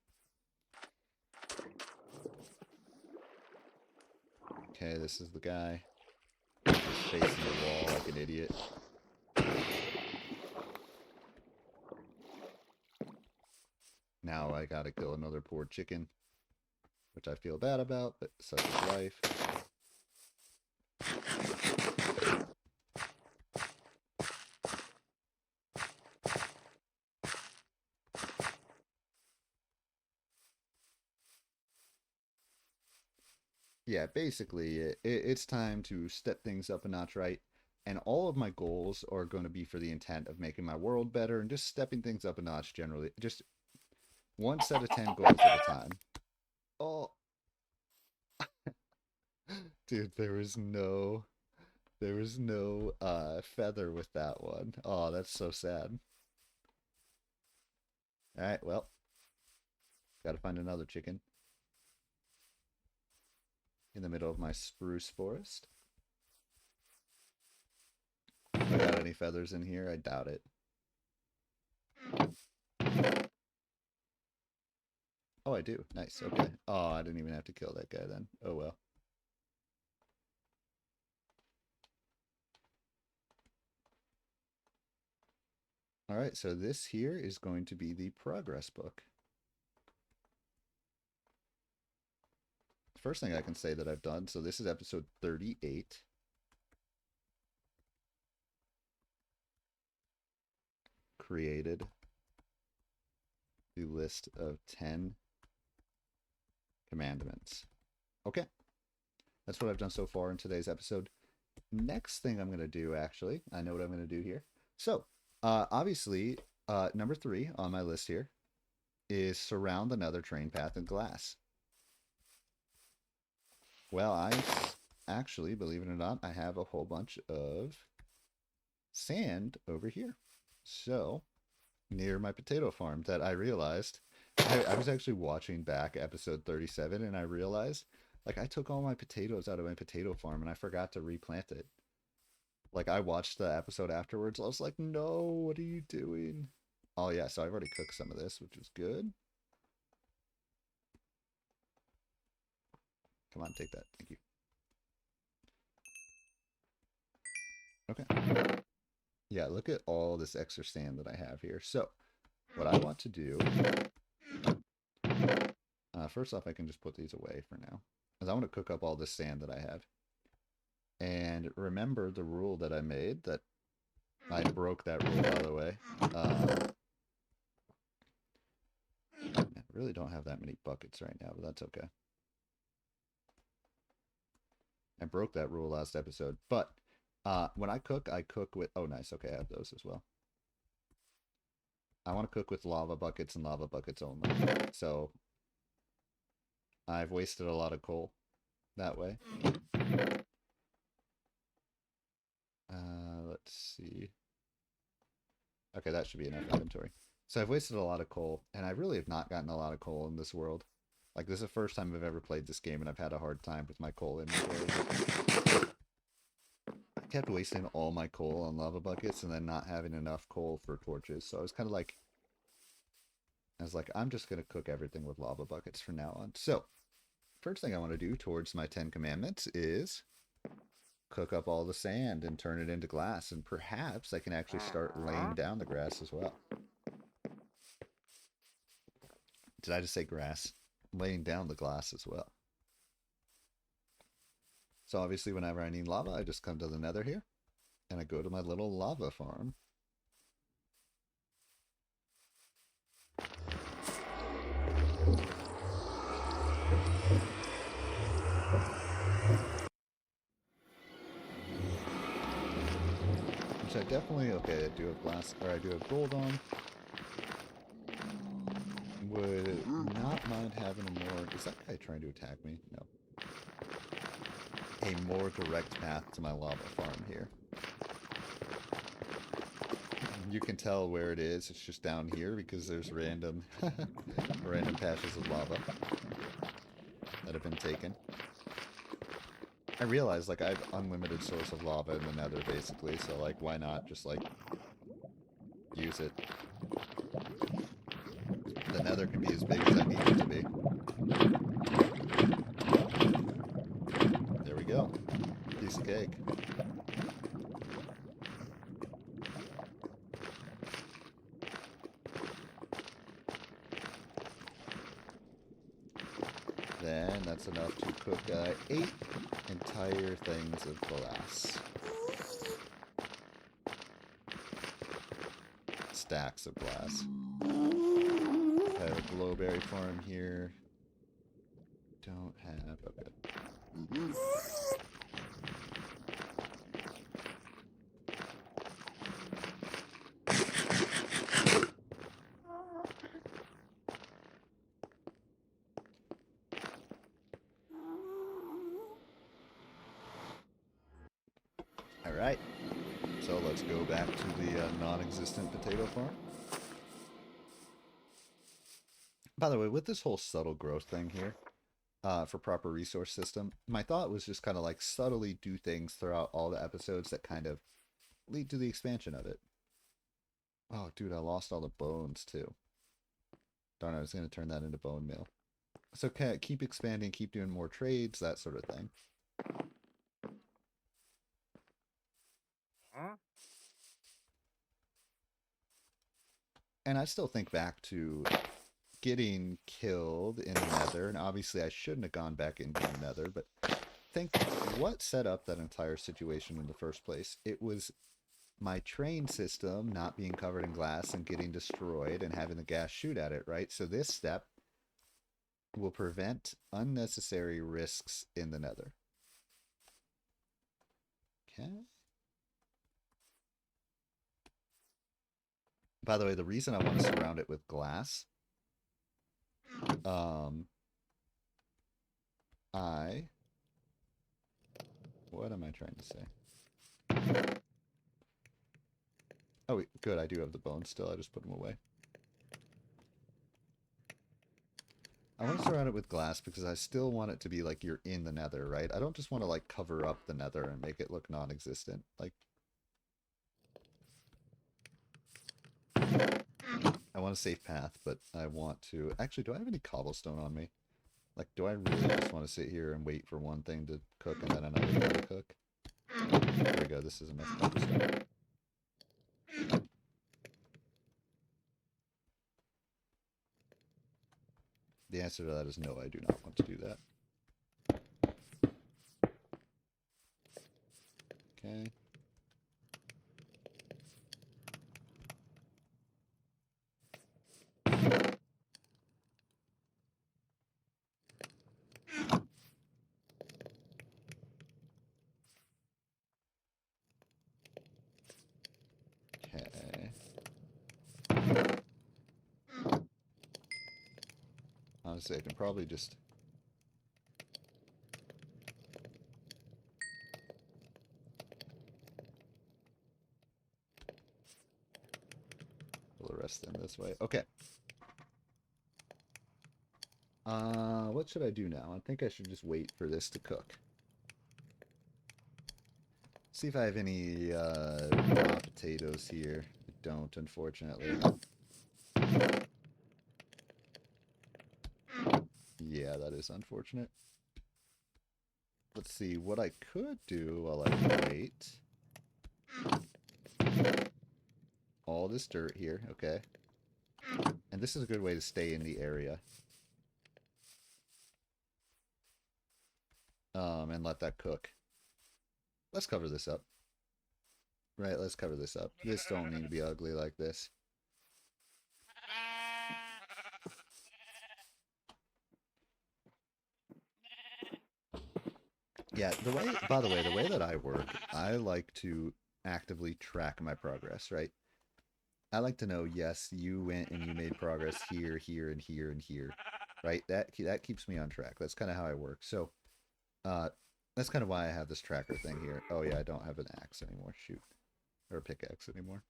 Okay, this is the guy. Just facing the wall like an idiot. Now I gotta kill another poor chicken, which I feel bad about, but such is life. Yeah, basically, it's time to step things up a notch, right? And all of my goals are going to be for the intent of making my world better and just stepping things up a notch generally. Just one set of 10 goals at a time. Oh, dude, there was no feather with that one. Oh, that's so sad. All right, well, gotta find another chicken in the middle of my spruce forest. Got any feathers in here? I doubt it. Oh, I do. Nice. Okay. Oh, I didn't even have to kill that guy then. Oh well. All right, so this here is going to be the progress book. First thing I can say that I've done, so this is episode 38. Created the list of 10 commandments. Okay, that's what I've done so far in today's episode. Next thing I'm going to do, actually, I know what I'm going to do here. So, obviously, number 3 on my list here is surround the nether train path in glass. Well, I actually, believe it or not, I have a whole bunch of sand over here. So, near my potato farm that I realized, I was actually watching back episode 37 and I realized, like, I took all my potatoes out of my potato farm and I forgot to replant it. Like, I watched the episode afterwards. I was like, no, what are you doing? Oh, yeah, so I've already cooked some of this, which is good. Come on, take that. Thank you. Okay. Yeah, look at all this extra sand that I have here. So, what I want to do... first off, I can just put these away for now. Because I want to cook up all this sand that I have. And remember the rule that I made that I broke that rule, by the way. I really don't have that many buckets right now, but that's okay. I broke that rule last episode. But when I cook with... Oh, nice. Okay, I have those as well. I want to cook with lava buckets and lava buckets only. So I've wasted a lot of coal that way. Let's see. Okay, that should be enough inventory. So I've wasted a lot of coal, and I really have not gotten a lot of coal in this world. Like, this is the first time I've ever played this game, and I've had a hard time with my coal inventory. I kept wasting all my coal on lava buckets, and then not having enough coal for torches. So I was kind of like... I'm just going to cook everything with lava buckets from now on. So, first thing I want to do towards my 10 commandments is... cook up all the sand and turn it into glass, and perhaps I can actually start laying down the grass as well. Did I just say grass? Laying down the glass as well. So obviously whenever I need lava, I just come to the nether here, and I go to my little lava farm. Which I definitely... Okay, I do have glass, or I do have gold on. Would not mind having a more... Is that guy trying to attack me? No. A more direct path to my lava farm here. You can tell where it is. It's just down here because there's random random patches of lava that have been taken. I realize, like, I have unlimited source of lava in the nether, basically, so, like, why not just, like, use it? The nether can be as big as I need it to be. There we go. Piece of cake. Then that's enough to cook 8 entire things of glass. Stacks of glass. I have a glowberry farm here. Don't have... Okay. Alright, so let's go back to the non-existent potato farm. By the way, with this whole subtle growth thing here, for proper resource system, my thought was just kind of like subtly do things throughout all the episodes that kind of lead to the expansion of it. Oh, dude, I lost all the bones too. Darn, I was going to turn that into bone meal. So keep expanding, keep doing more trades, that sort of thing. And I still think back to getting killed in the nether, and obviously I shouldn't have gone back into the nether, but think what set up that entire situation in the first place. It was my train system not being covered in glass and getting destroyed and having the gas shoot at it, right? So this step will prevent unnecessary risks in the nether. Okay. By the way, the reason I want to surround it with glass, what am I trying to say? Oh, good, I do have the bones still, I just put them away. I want to surround it with glass because I still want it to be like you're in the nether, right? I don't just want to like cover up the nether and make it look non-existent. Like, I want a safe path, but I want to... Actually, do I have any cobblestone on me? Like, do I really just want to sit here and wait for one thing to cook and then another thing to cook? There we go. This is a much better start. The answer to that is no, I do not want to do that. Okay. Okay. Honestly, I can probably just... pull the rest in this way. Okay. What should I do now? I think I should just wait for this to cook. See if I have any raw potatoes here. I don't, unfortunately. Yeah, that is unfortunate. Let's see, what I could do while I wait. All this dirt here, okay. And this is a good way to stay in the area. And let that cook. Let's cover this up. Right, let's cover this up. This don't need to be ugly like this. Yeah, by the way, the way that I work, I like to actively track my progress, right? I like to know, yes, you went and you made progress here, here, and here, and here, right? That keeps me on track. That's kind of how I work. So, that's kind of why I have this tracker thing here. Oh yeah, I don't have an axe anymore. Shoot, or a pickaxe anymore.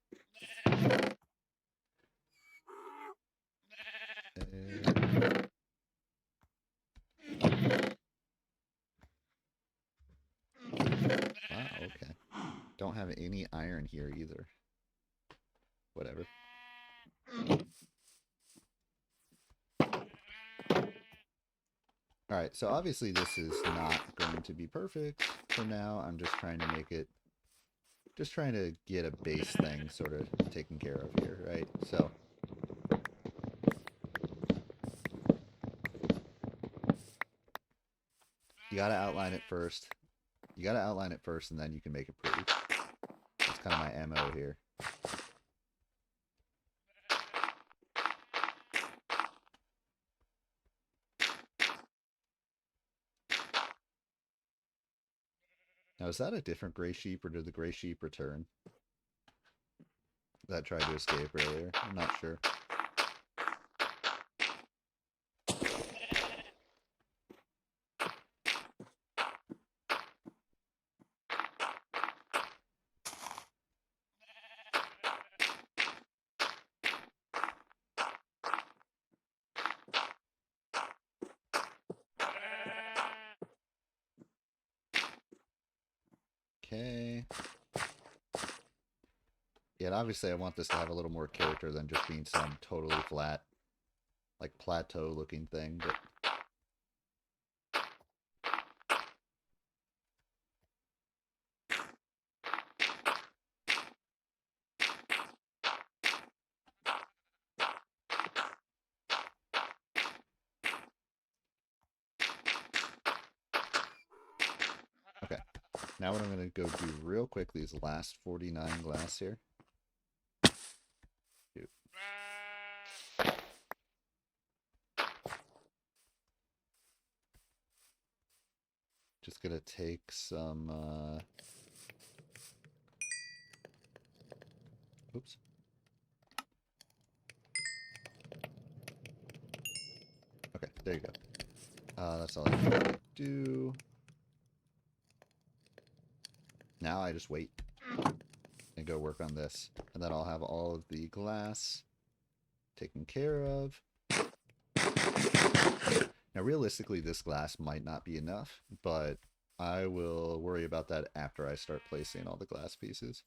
Wow, okay. Don't have any iron here either. Whatever. Alright, so obviously this is not going to be perfect for now. I'm just trying to make it... just trying to get a base thing sort of taken care of here, right? So... you gotta outline it first. You gotta outline it first, and then you can make it pretty. That's kind of my MO here. Now, is that a different gray sheep, or did the gray sheep return? That tried to escape earlier. I'm not sure. Okay. Yeah, and obviously I want this to have a little more character than just being some totally flat, like plateau looking thing, but... okay. Now what I'm going to go do real quick, these last 49 glass here. Shoot. Just going to take some... oops. Okay, there you go. That's all I need to do. Now I just wait and go work on this. And then I'll have all of the glass taken care of. Now, realistically, this glass might not be enough, but I will worry about that after I start placing all the glass pieces.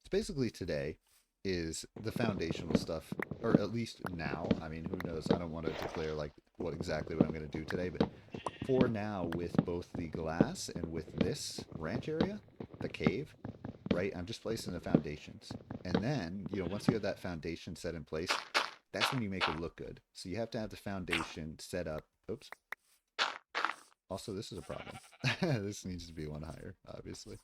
So basically today is the foundational stuff, or at least now. I mean, who knows? I don't want to declare like what exactly what I'm going to do today, but for now, with both the glass and with this ranch area, the cave, right? I'm just placing the foundations. And then, you know, once you have that foundation set in place, that's when you make it look good. So you have to have the foundation set up. Oops. Also, this is a problem. This needs to be one higher, obviously.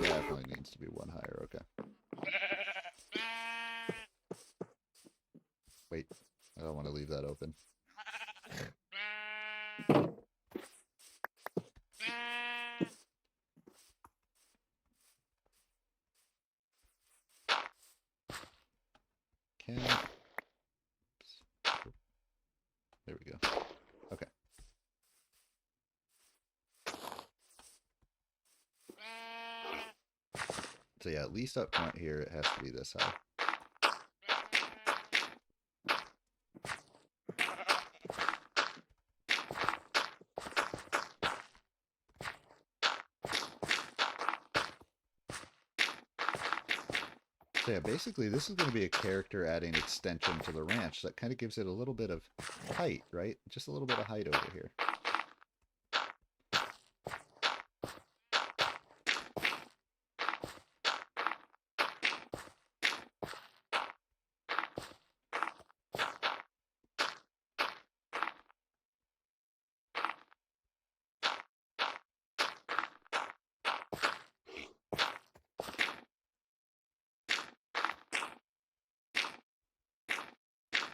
Definitely needs to be one higher. Okay. Wait, I don't want to leave that open. Okay. There we go. Okay. So yeah, at least up front here, it has to be this high. So yeah, basically this is going to be a character adding extension to the ranch that kind of gives it a little bit of height, right? Just a little bit of height over here.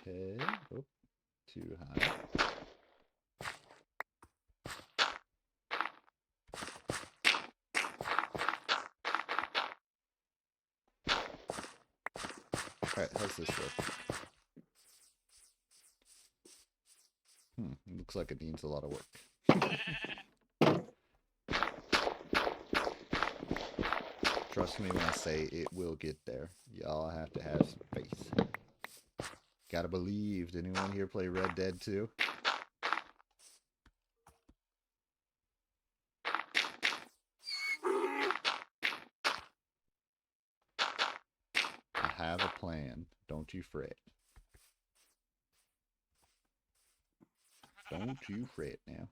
Okay. Oh, too high. Alright, how's this look? Looks like it needs a lot of work. Trust me when I say it will get there. Y'all have to have some faith. Gotta believe. Did anyone here play Red Dead 2? I have a plan. Don't you fret. Don't you fret now.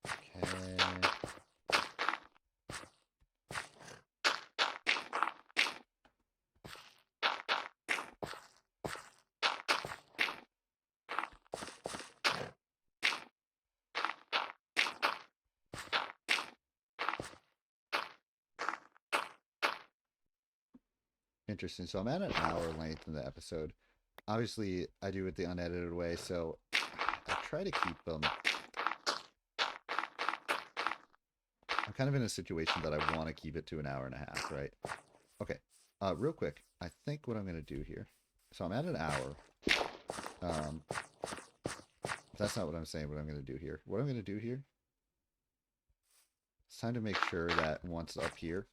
Okay. Interesting. So I'm at an hour length in the episode. Obviously, I do it the unedited way, so I try to keep them. I'm kind of in a situation that I want to keep it to an hour and a half, right? Okay. Real quick, I think what I'm going to do here. So I'm at an hour. That's not what I'm saying, what I'm going to do here. What I'm going to do here, it's time to make sure that once up here,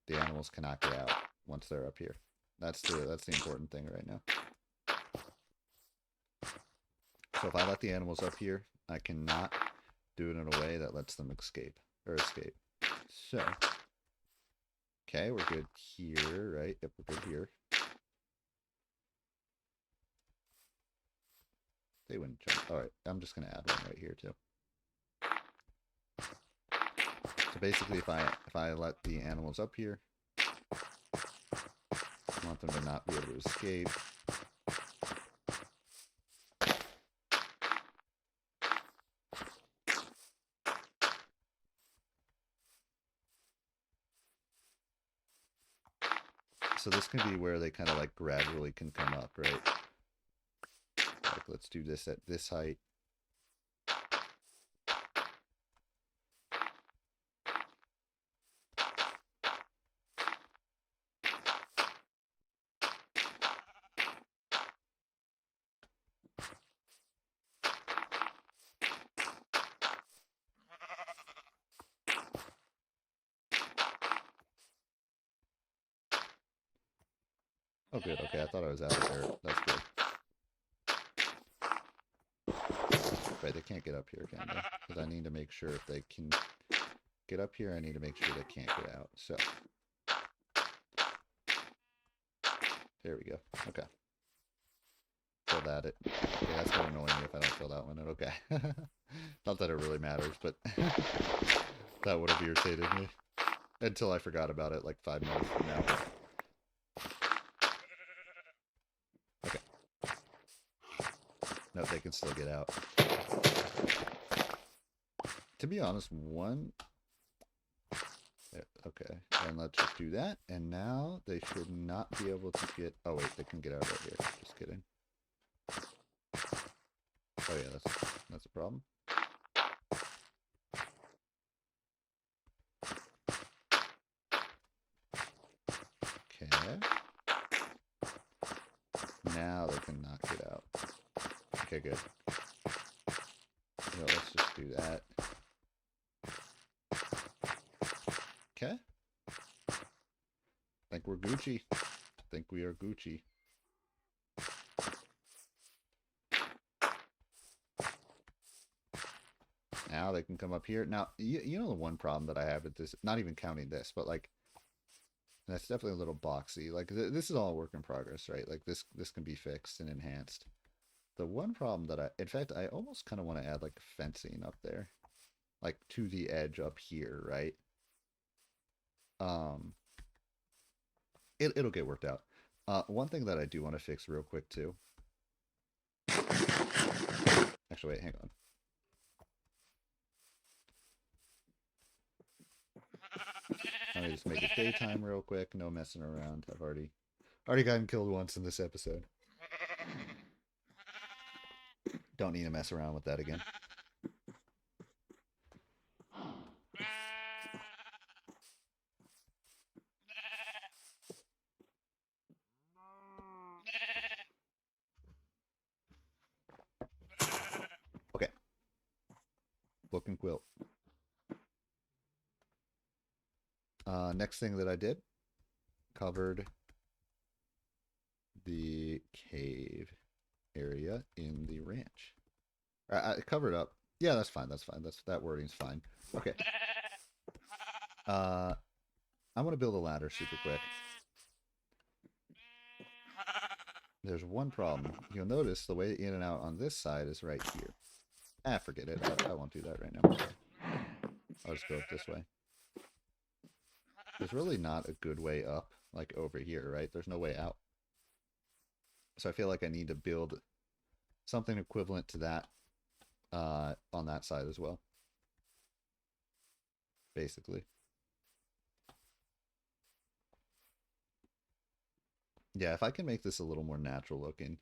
the animals cannot get out once they're up here. That's the important thing right now. So if I let the animals up here, I cannot do it in a way that lets them escape. So, okay, we're good here, right? Yep, we're good here. They wouldn't jump. All right, I'm just going to add one right here too. So basically, if I let the animals up here, I want them to not be able to escape. So this can be where they kind of like gradually can come up, right? Like let's do this at this height. Oh, good. Okay, I thought I was out of dirt. That's good. Right, they can't get up here, can they? Because I need to make sure if they can get up here, I need to make sure they can't get out. So, there we go. Okay. Fill that it. Okay, that's going to annoy me if I don't fill that one in. Okay. Not that it really matters, but that would have irritated me. Until I forgot about it like 5 minutes from now. Okay. No, they can still get out. To be honest, one... Okay, and let's just do that. And now they should not be able to get... Oh, wait, they can get out right here. Just kidding. Oh, yeah, that's a problem. Okay. Now they can knock it out. Okay, good. So let's just do that. Okay. I think we're Gucci. I think we are Gucci. Now they can come up here. Now, you know the one problem that I have with this, not even counting this, but like, that's definitely a little boxy. Like, this is all a work in progress, right? Like, this can be fixed and enhanced. The one problem that in fact, I almost kind of want to add like fencing up there. Like, to the edge up here, right? It'll get worked out. One thing that I do want to fix real quick, too. Actually, wait, hang on. Let me just make it daytime real quick. No messing around. I've already gotten killed once in this episode. Don't need to mess around with that again. Okay. Book and quilt. Next thing that I did, covered the cave area in the ranch. I covered up. Yeah, that's fine. That's fine. That wording's fine. Okay. I want to build a ladder super quick. There's one problem. You'll notice the way in and out on this side is right here. Ah, forget it. I won't do that right now. I'll just go up this way. There's really not a good way up, like over here, right? There's no way out. So I feel like I need to build something equivalent to that on that side as well. Basically. Yeah, if I can make this a little more natural looking,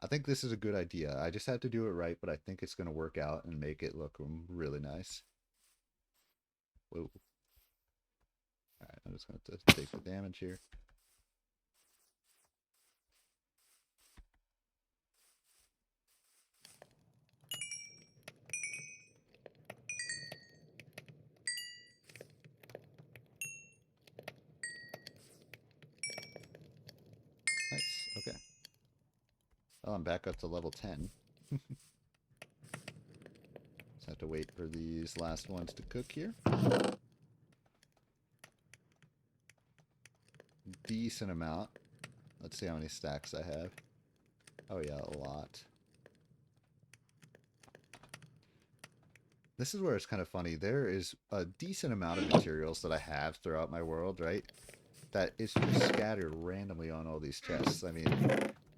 I think this is a good idea. I just have to do it right, but I think it's going to work out and make it look really nice. Whoa. Alright, I'm just going to have to take the damage here. Nice, okay. Oh, I'm back up to level 10. Just have to wait for these last ones to cook here. Decent amount. Let's see how many stacks I have. Oh yeah, a lot. This is where it's kind of funny. There is a decent amount of materials that I have throughout my world, right? That is just scattered randomly on all these chests. I mean,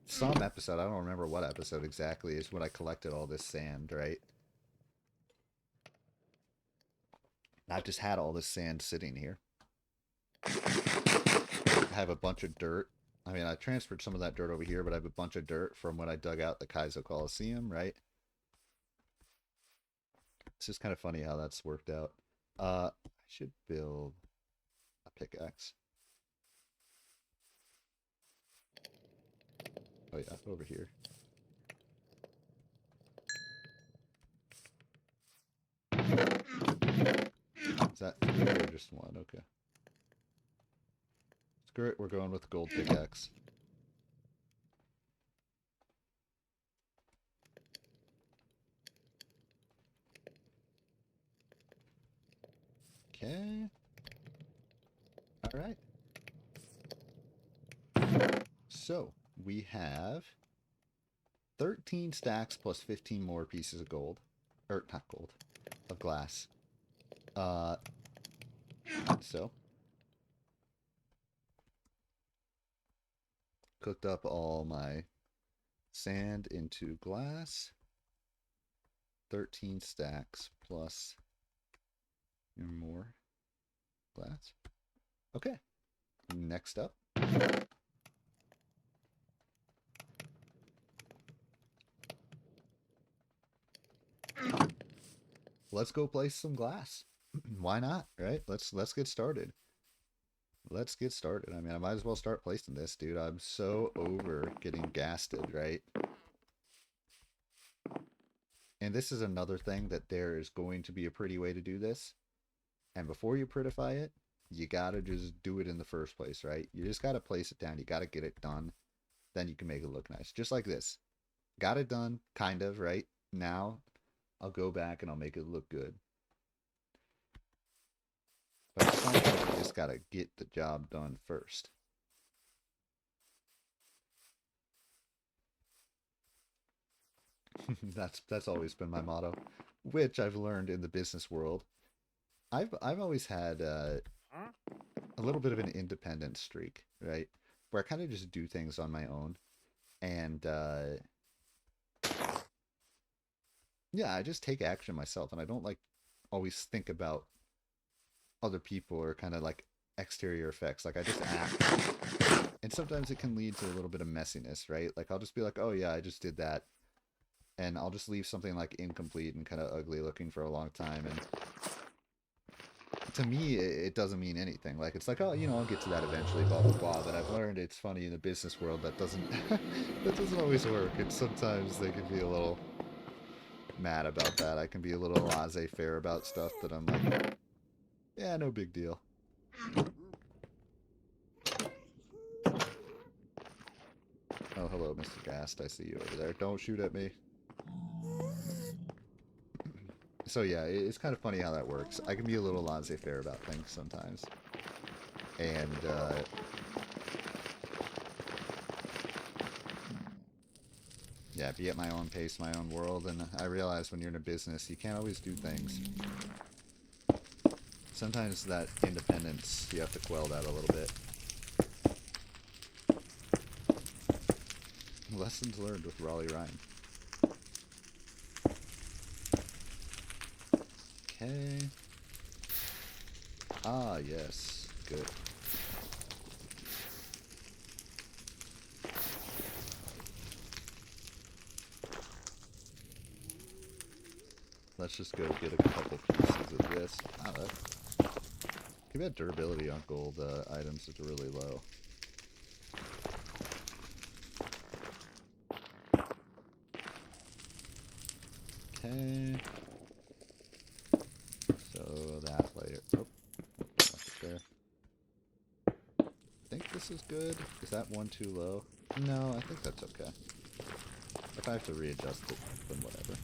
some episode, I don't remember what episode exactly, is when I collected all this sand, right? And I've just had all this sand sitting here. I have a bunch of dirt. I mean, I transferred some of that dirt over here, but I have a bunch of dirt from when I dug out the Kaizo Coliseum, right? It's just kind of funny how that's worked out. I should build a pickaxe. Oh yeah, over here. Is that 3 or just 1? Okay. Screw it, we're going with the gold pickaxe. Okay. All right. So we have 13 stacks plus 15 more pieces of gold. Or not gold. Of glass. Uh, so cooked up all my sand into glass. 13 stacks plus more glass. Okay. Next up. Let's go place some glass. Why not, right? Let's get started. Let's get started. I mean, I might as well start placing this, dude. I'm so over getting gasted, right? And this is another thing that there is going to be a pretty way to do this. And before you prettify it, you gotta just do it in the first place, right? You just gotta place it down. You gotta get it done. Then you can make it look nice. Just like this. Got it done, kind of, right? Now, I'll go back and I'll make it look good. But sometimes you just gotta get the job done first. That's always been my motto, which I've learned in the business world. I've always had a little bit of an independent streak, right? Where I kind of just do things on my own, and yeah, I just take action myself, and I don't like always think about other people or kind of like exterior effects. Like I just act, and sometimes it can lead to a little bit of messiness, right? Like I'll just be like, oh yeah, I just did that, and I'll just leave something like incomplete and kind of ugly looking for a long time, and to me, it doesn't mean anything. Like, it's like, oh, you know, I'll get to that eventually, blah, blah, blah. But I've learned it's funny in the business world that doesn't, that doesn't always work. And sometimes they can be a little mad about that. I can be a little laissez-faire about stuff that I'm like, yeah, no big deal. Oh, hello, Mr. Gast. I see you over there. Don't shoot at me. So yeah, it's kind of funny how that works. I can be a little laissez-faire about things sometimes. And, yeah, be at my own pace, my own world, and I realize when you're in a business, you can't always do things. Sometimes that independence, you have to quell that a little bit. Lessons learned with Raleigh Ryan. Okay. Ah, yes. Good. Let's just go get a couple pieces of this. Ah, give that durability on gold items is really low. Okay. So that layer. Oh, left it there. I think this is good. Is that one too low? No, I think that's okay. If I have to readjust it, then whatever.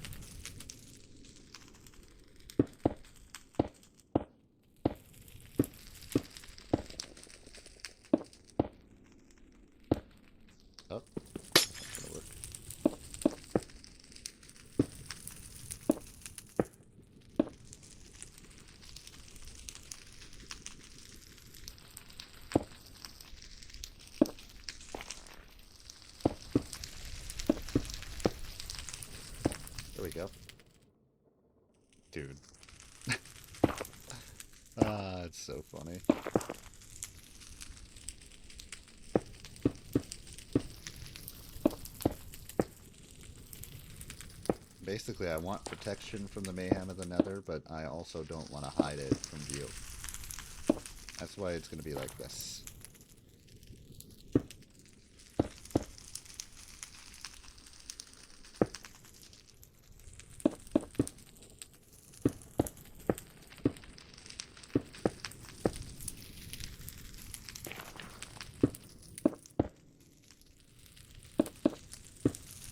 Oh, that's gonna work. There we go. Dude. Ah, it's so funny. Basically, I want protection from the mayhem of the Nether, but I also don't want to hide it from view. That's why it's going to be like this.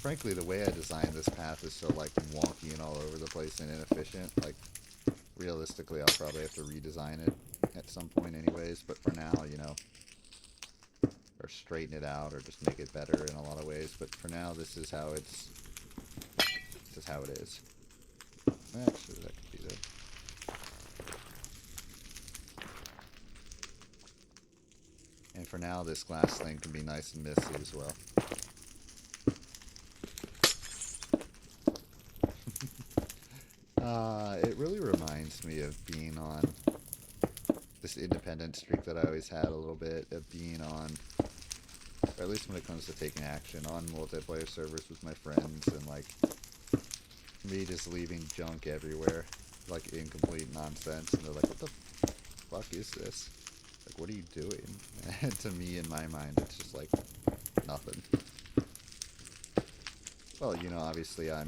Frankly, the way I designed this path is so, like, wonky and all over the place and inefficient. Like, realistically, I'll probably have to redesign it at some point anyways, but for now, you know, or straighten it out or just make it better in a lot of ways, but for now, this is how it is. Actually, that could be there. And for now, this glass thing can be nice and messy as well. It really reminds me of being on this independent streak that I always had a little bit, of being on, or at least when it comes to taking action, on multiplayer servers with my friends, and like me just leaving junk everywhere, like incomplete nonsense, and they're like, what the fuck is this? Like, what are you doing? And to me, in my mind, it's just like nothing. Well, you know, obviously I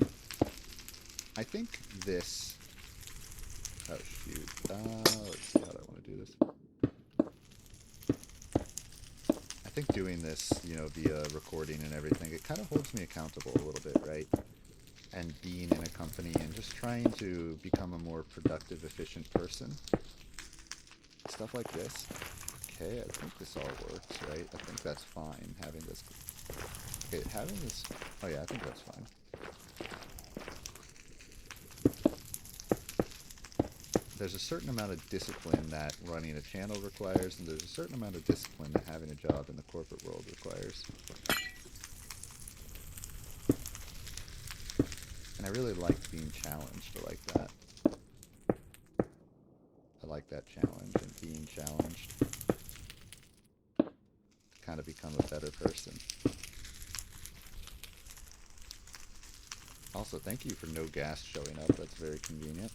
think this, oh shoot, let's see how do I want to do this. I think doing this, you know, via recording and everything, it kind of holds me accountable a little bit, right? And being in a company and just trying to become a more productive, efficient person. Stuff like this. Okay, I think this all works, right? I think that's fine, having this. Okay, having this, oh yeah, I think that's fine. There's a certain amount of discipline that running a channel requires, and there's a certain amount of discipline that having a job in the corporate world requires. And I really like being challenged like that. I like that challenge and being challenged to kind of become a better person. Also, thank you for no gas showing up. That's very convenient.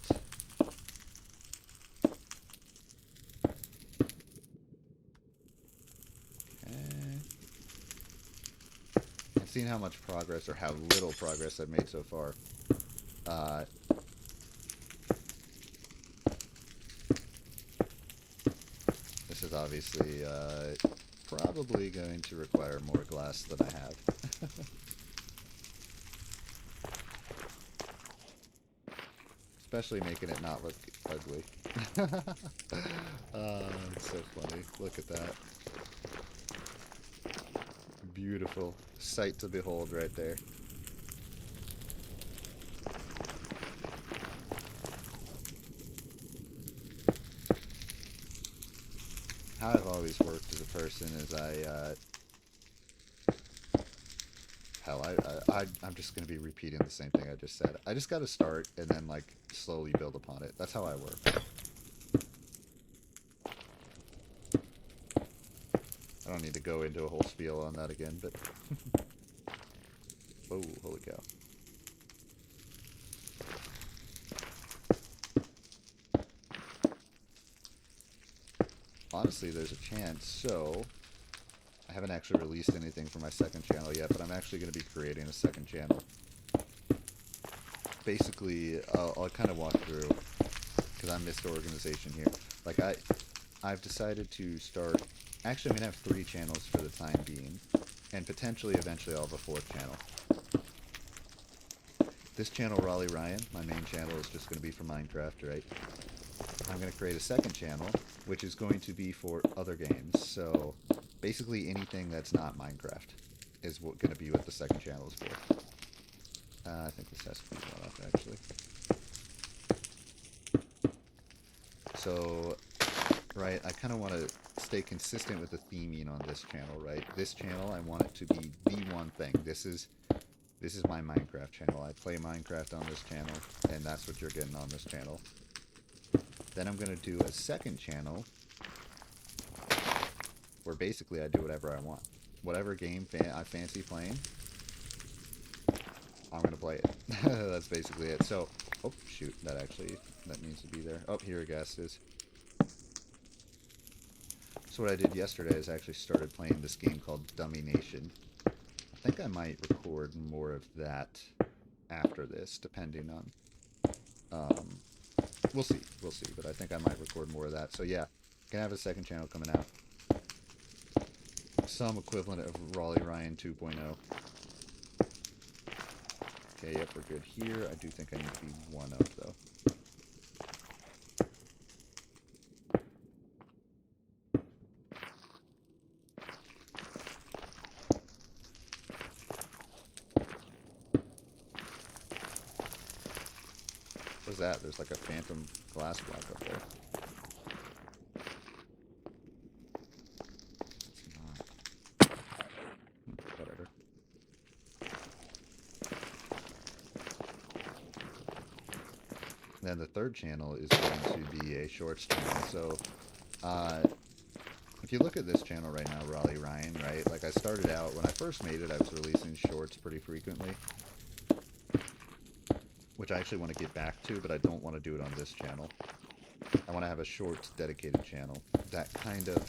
I've seen how much progress, or how little progress I've made so far. This is obviously probably going to require more glass than I have. Especially making it not look ugly. It's so funny. Look at that. Beautiful sight to behold right there. How I've always worked as a person is I'm just going to be repeating the same thing I just said. I just got to start and then like slowly build upon it. That's how I work. I don't need to go into a whole spiel on that again, but oh, holy cow. Honestly, there's a chance. So I haven't actually released anything for my second channel yet, but I'm actually going to be creating a second channel. Basically, I'll kind of walk through, because I'm Mr. Organization here. Like, I've decided to start, actually I'm going to have 3 channels for the time being, and potentially eventually I'll have a 4th channel. This channel, Raleigh Ryan, my main channel, is just going to be for Minecraft, right? I'm going to create a second channel, which is going to be for other games. So basically anything that's not Minecraft is going to be what the second channel is for. I think this has to be one up, actually. So, right, I kind of want to stay consistent with the theming on this channel, right? This channel, I want it to be the one thing. This is my Minecraft channel. I play Minecraft on this channel, and that's what you're getting on this channel. Then I'm going to do a second channel where basically I do whatever I want. Whatever game I fancy playing, I'm going to play it. That's basically it. So, oh, shoot, that needs to be there. Oh, here a guest is. So what I did yesterday is I actually started playing this game called Dummy Nation. I think I might record more of that after this, depending on... we'll see, but I think I might record more of that. So yeah, gonna have a second channel coming out. Some equivalent of Raleigh Ryan 2.0. Okay, yep, we're good here. I do think I need to be 1 up, though. that? There's like a phantom glass block up there. It's not. Whatever. Then the third channel is going to be a shorts channel. So, if you look at this channel right now, Raleigh Ryan, right? Like I started out, when I first made it, I was releasing shorts pretty frequently. Which I actually want to get back to, but I don't want to do it on this channel. I want to have a shorts dedicated channel. That kind of...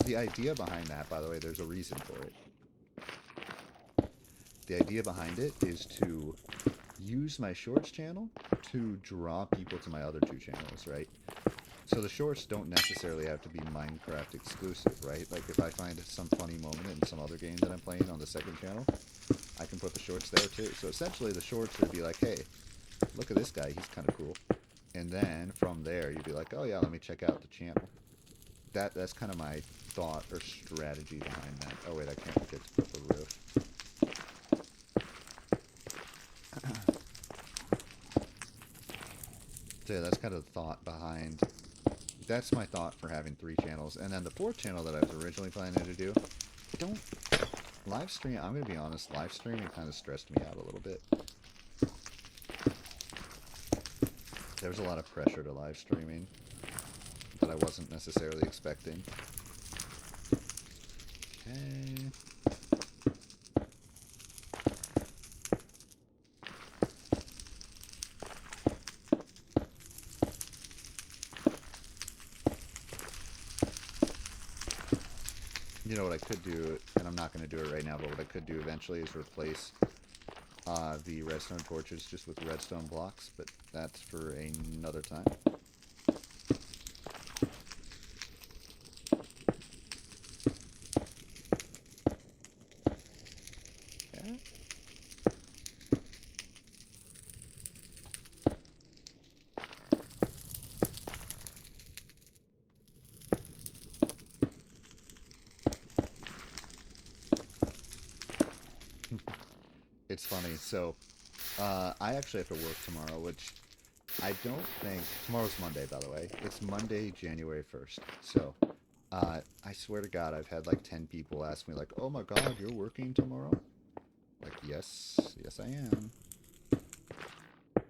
The idea behind that, by the way, there's a reason for it. The idea behind it is to use my shorts channel to draw people to my other two channels, right? So the shorts don't necessarily have to be Minecraft exclusive, right? Like if I find some funny moment in some other game that I'm playing on the second channel, I can put the shorts there too. So essentially the shorts would be like, hey, look at this guy, he's kind of cool. And then from there, you'd be like, oh yeah, let me check out the channel. That's kind of my thought or strategy behind that. Oh wait, I can't get to put the roof. So yeah, that's kind of the thought behind... That's my thought for having 3 channels. And then the 4th channel that I was originally planning to do, don't... Live stream, I'm going to be honest, live streaming kind of stressed me out a little bit. There was a lot of pressure to live streaming that I wasn't necessarily expecting. Okay. You know what I could do, and I'm not going to do it right now, but what I could do eventually is replace the redstone torches just with redstone blocks, but that's for another time. Yeah. It's funny, so I actually have to work tomorrow, which I don't think... Tomorrow's Monday, by the way. It's Monday, January 1st. So, I swear to God, I've had like 10 people ask me like, oh my God, you're working tomorrow? Like, yes, yes I am.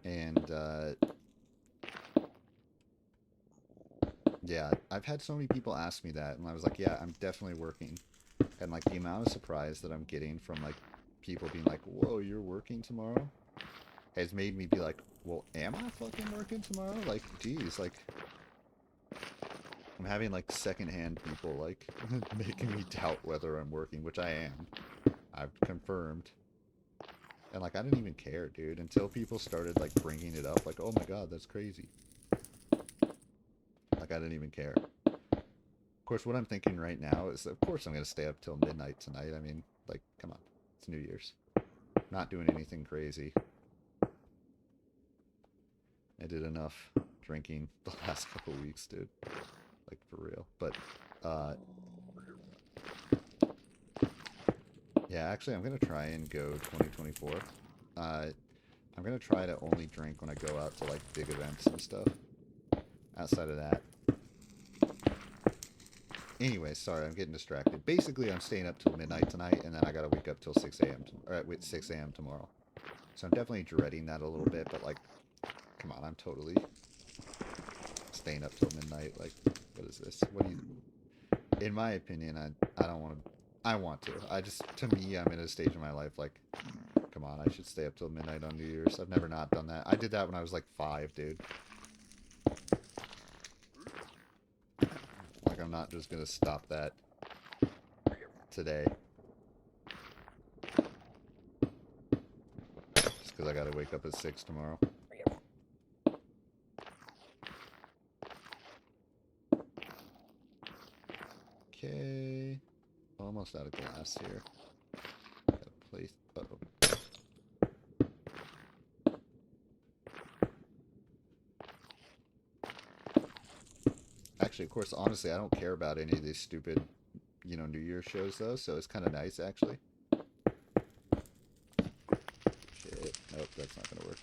And, yeah, I've had so many people ask me that, and I was like, yeah, I'm definitely working. And like the amount of surprise that I'm getting from like people being like, whoa, you're working tomorrow? Has made me be like, well, am I fucking working tomorrow? Like, geez, like, I'm having like secondhand people like making me doubt whether I'm working, which I am. I've confirmed. And like, I didn't even care, dude, until people started like bringing it up, like, oh my God, that's crazy. Like, I didn't even care. Of course, what I'm thinking right now is, of course, I'm going to stay up till midnight tonight. I mean, like, come on, it's New Year's. Not doing anything crazy. I did enough drinking the last couple weeks, dude. Like, for real. But, yeah, actually, I'm going to try and go 2024. I'm going to try to only drink when I go out to, like, big events and stuff. Outside of that. Anyway, sorry, I'm getting distracted. Basically, I'm staying up till midnight tonight, and then I gotta wake up till 6 a.m. Or 6 a.m. tomorrow. So I'm definitely dreading that a little bit, but, like, come on, I'm totally staying up till midnight. Like, what is this? What do you... In my opinion, I don't want to... I want to. To me, I'm in a stage in my life, like, come on, I should stay up till midnight on New Year's. I've never not done that. I did that when I was, like, 5, dude. Like, I'm not just gonna stop that today. Just because I gotta wake up at 6 tomorrow. Okay. Almost out of glass here. Gotta place... Uh-oh. Actually, of course, honestly, I don't care about any of these stupid, you know, New Year's shows, though, so it's kind of nice, actually. Shit. Nope, that's not gonna work.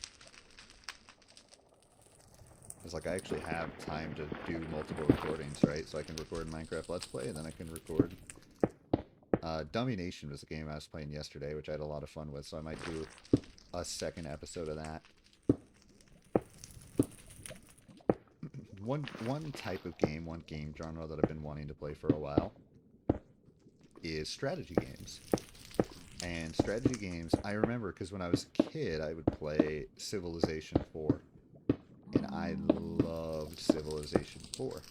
I actually have time to do multiple recordings, right? So I can record Minecraft Let's Play, and then I can record Dummy Nation was a game I was playing yesterday, which I had a lot of fun with, so I might do a second episode of that. One type of game, one game genre that I've been wanting to play for a while is strategy games. And strategy games, I remember because when I was a kid, I would play Civilization 4. And I loved Civilization 4.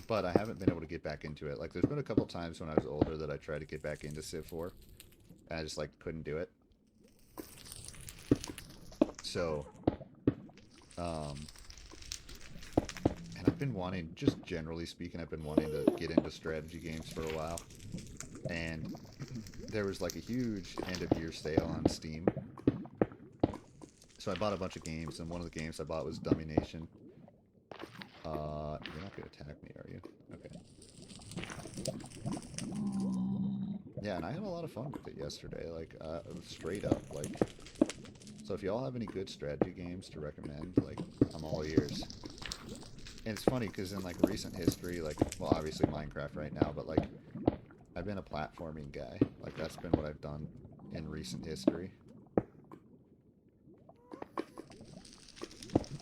But I haven't been able to get back into it. Like, there's been a couple times when I was older that I tried to get back into Civ 4. And I just, like, couldn't do it. So, and I've been wanting, just generally speaking, I've been wanting to get into strategy games for a while. And there was, like, a huge end-of-year sale on Steam. So I bought a bunch of games, and one of the games I bought was Dummy Nation. You're not going to attack me, are you? Okay. Yeah, and I had a lot of fun with it yesterday, like, straight up, like, so if y'all have any good strategy games to recommend, like, I'm all ears. And it's funny, because in, like, recent history, like, well, obviously Minecraft right now, but, like, I've been a platforming guy. Like, that's been what I've done in recent history.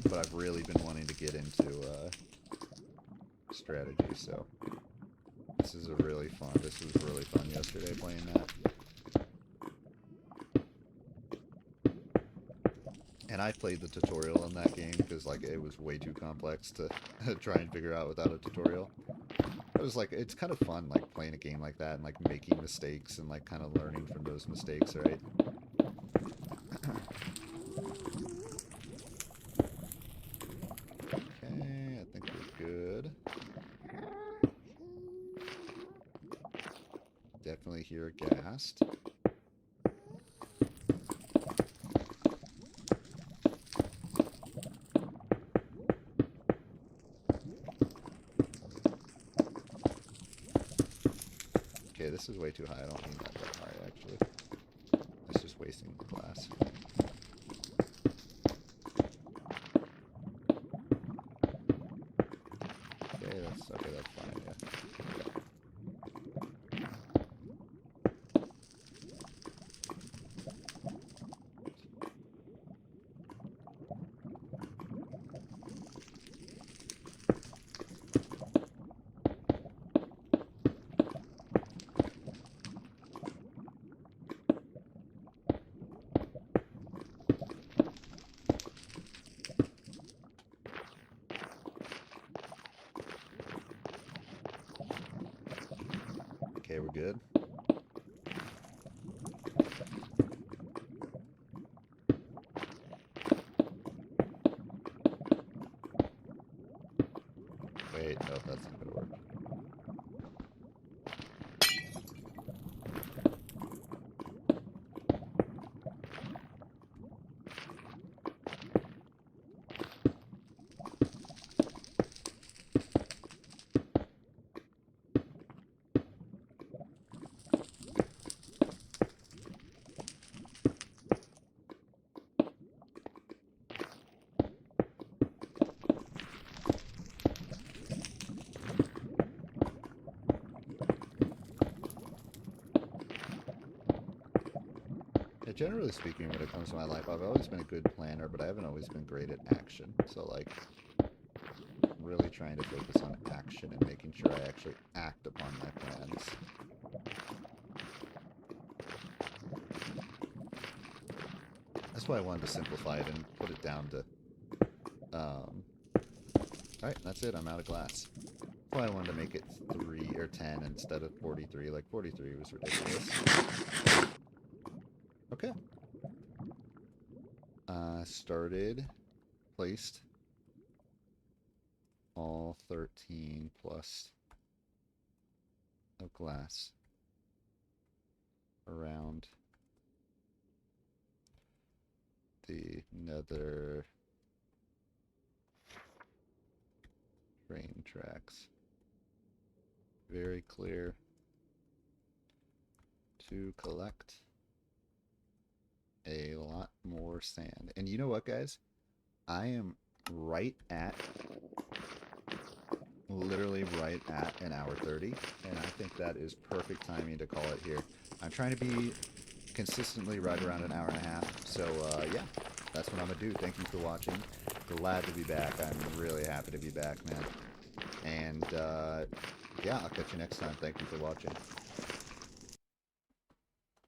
But I've really been wanting to get into, strategy, so this was really fun yesterday playing that. And I played the tutorial in that game because, like, it was way too complex to try and figure out without a tutorial. It was like, it's kind of fun, like, playing a game like that and, like, making mistakes and, like, kind of learning from those mistakes, right? Okay, I think we're good. Definitely hear a ghast. Okay, this is way too high. I don't need that high, actually. That's just wasting the glass. Okay, that's fine, yeah. Okay, we're good. Wait, no, that's not gonna work. Yeah, generally speaking, when it comes to my life, I've always been a good planner, but I haven't always been great at action. So, like, really trying to focus on action and making sure I actually act upon my plans. That's why I wanted to simplify it and put it down to, alright, that's it, I'm out of glass. That's why I wanted to make it 3 or 10 instead of 43, like 43 was ridiculous. Okay. Started, placed all 13 plus of glass around the Nether Train Tracks. Very clear to collect a lot more sand. And you know what, guys? I am right at literally right at an hour 30, and I think that is perfect timing to call it here. I'm trying to be consistently right around an hour and a half, so yeah, that's what I'm gonna do. Thank you for watching. Glad to be back. I'm really happy to be back, man. And yeah, I'll catch you next time. Thank you for watching.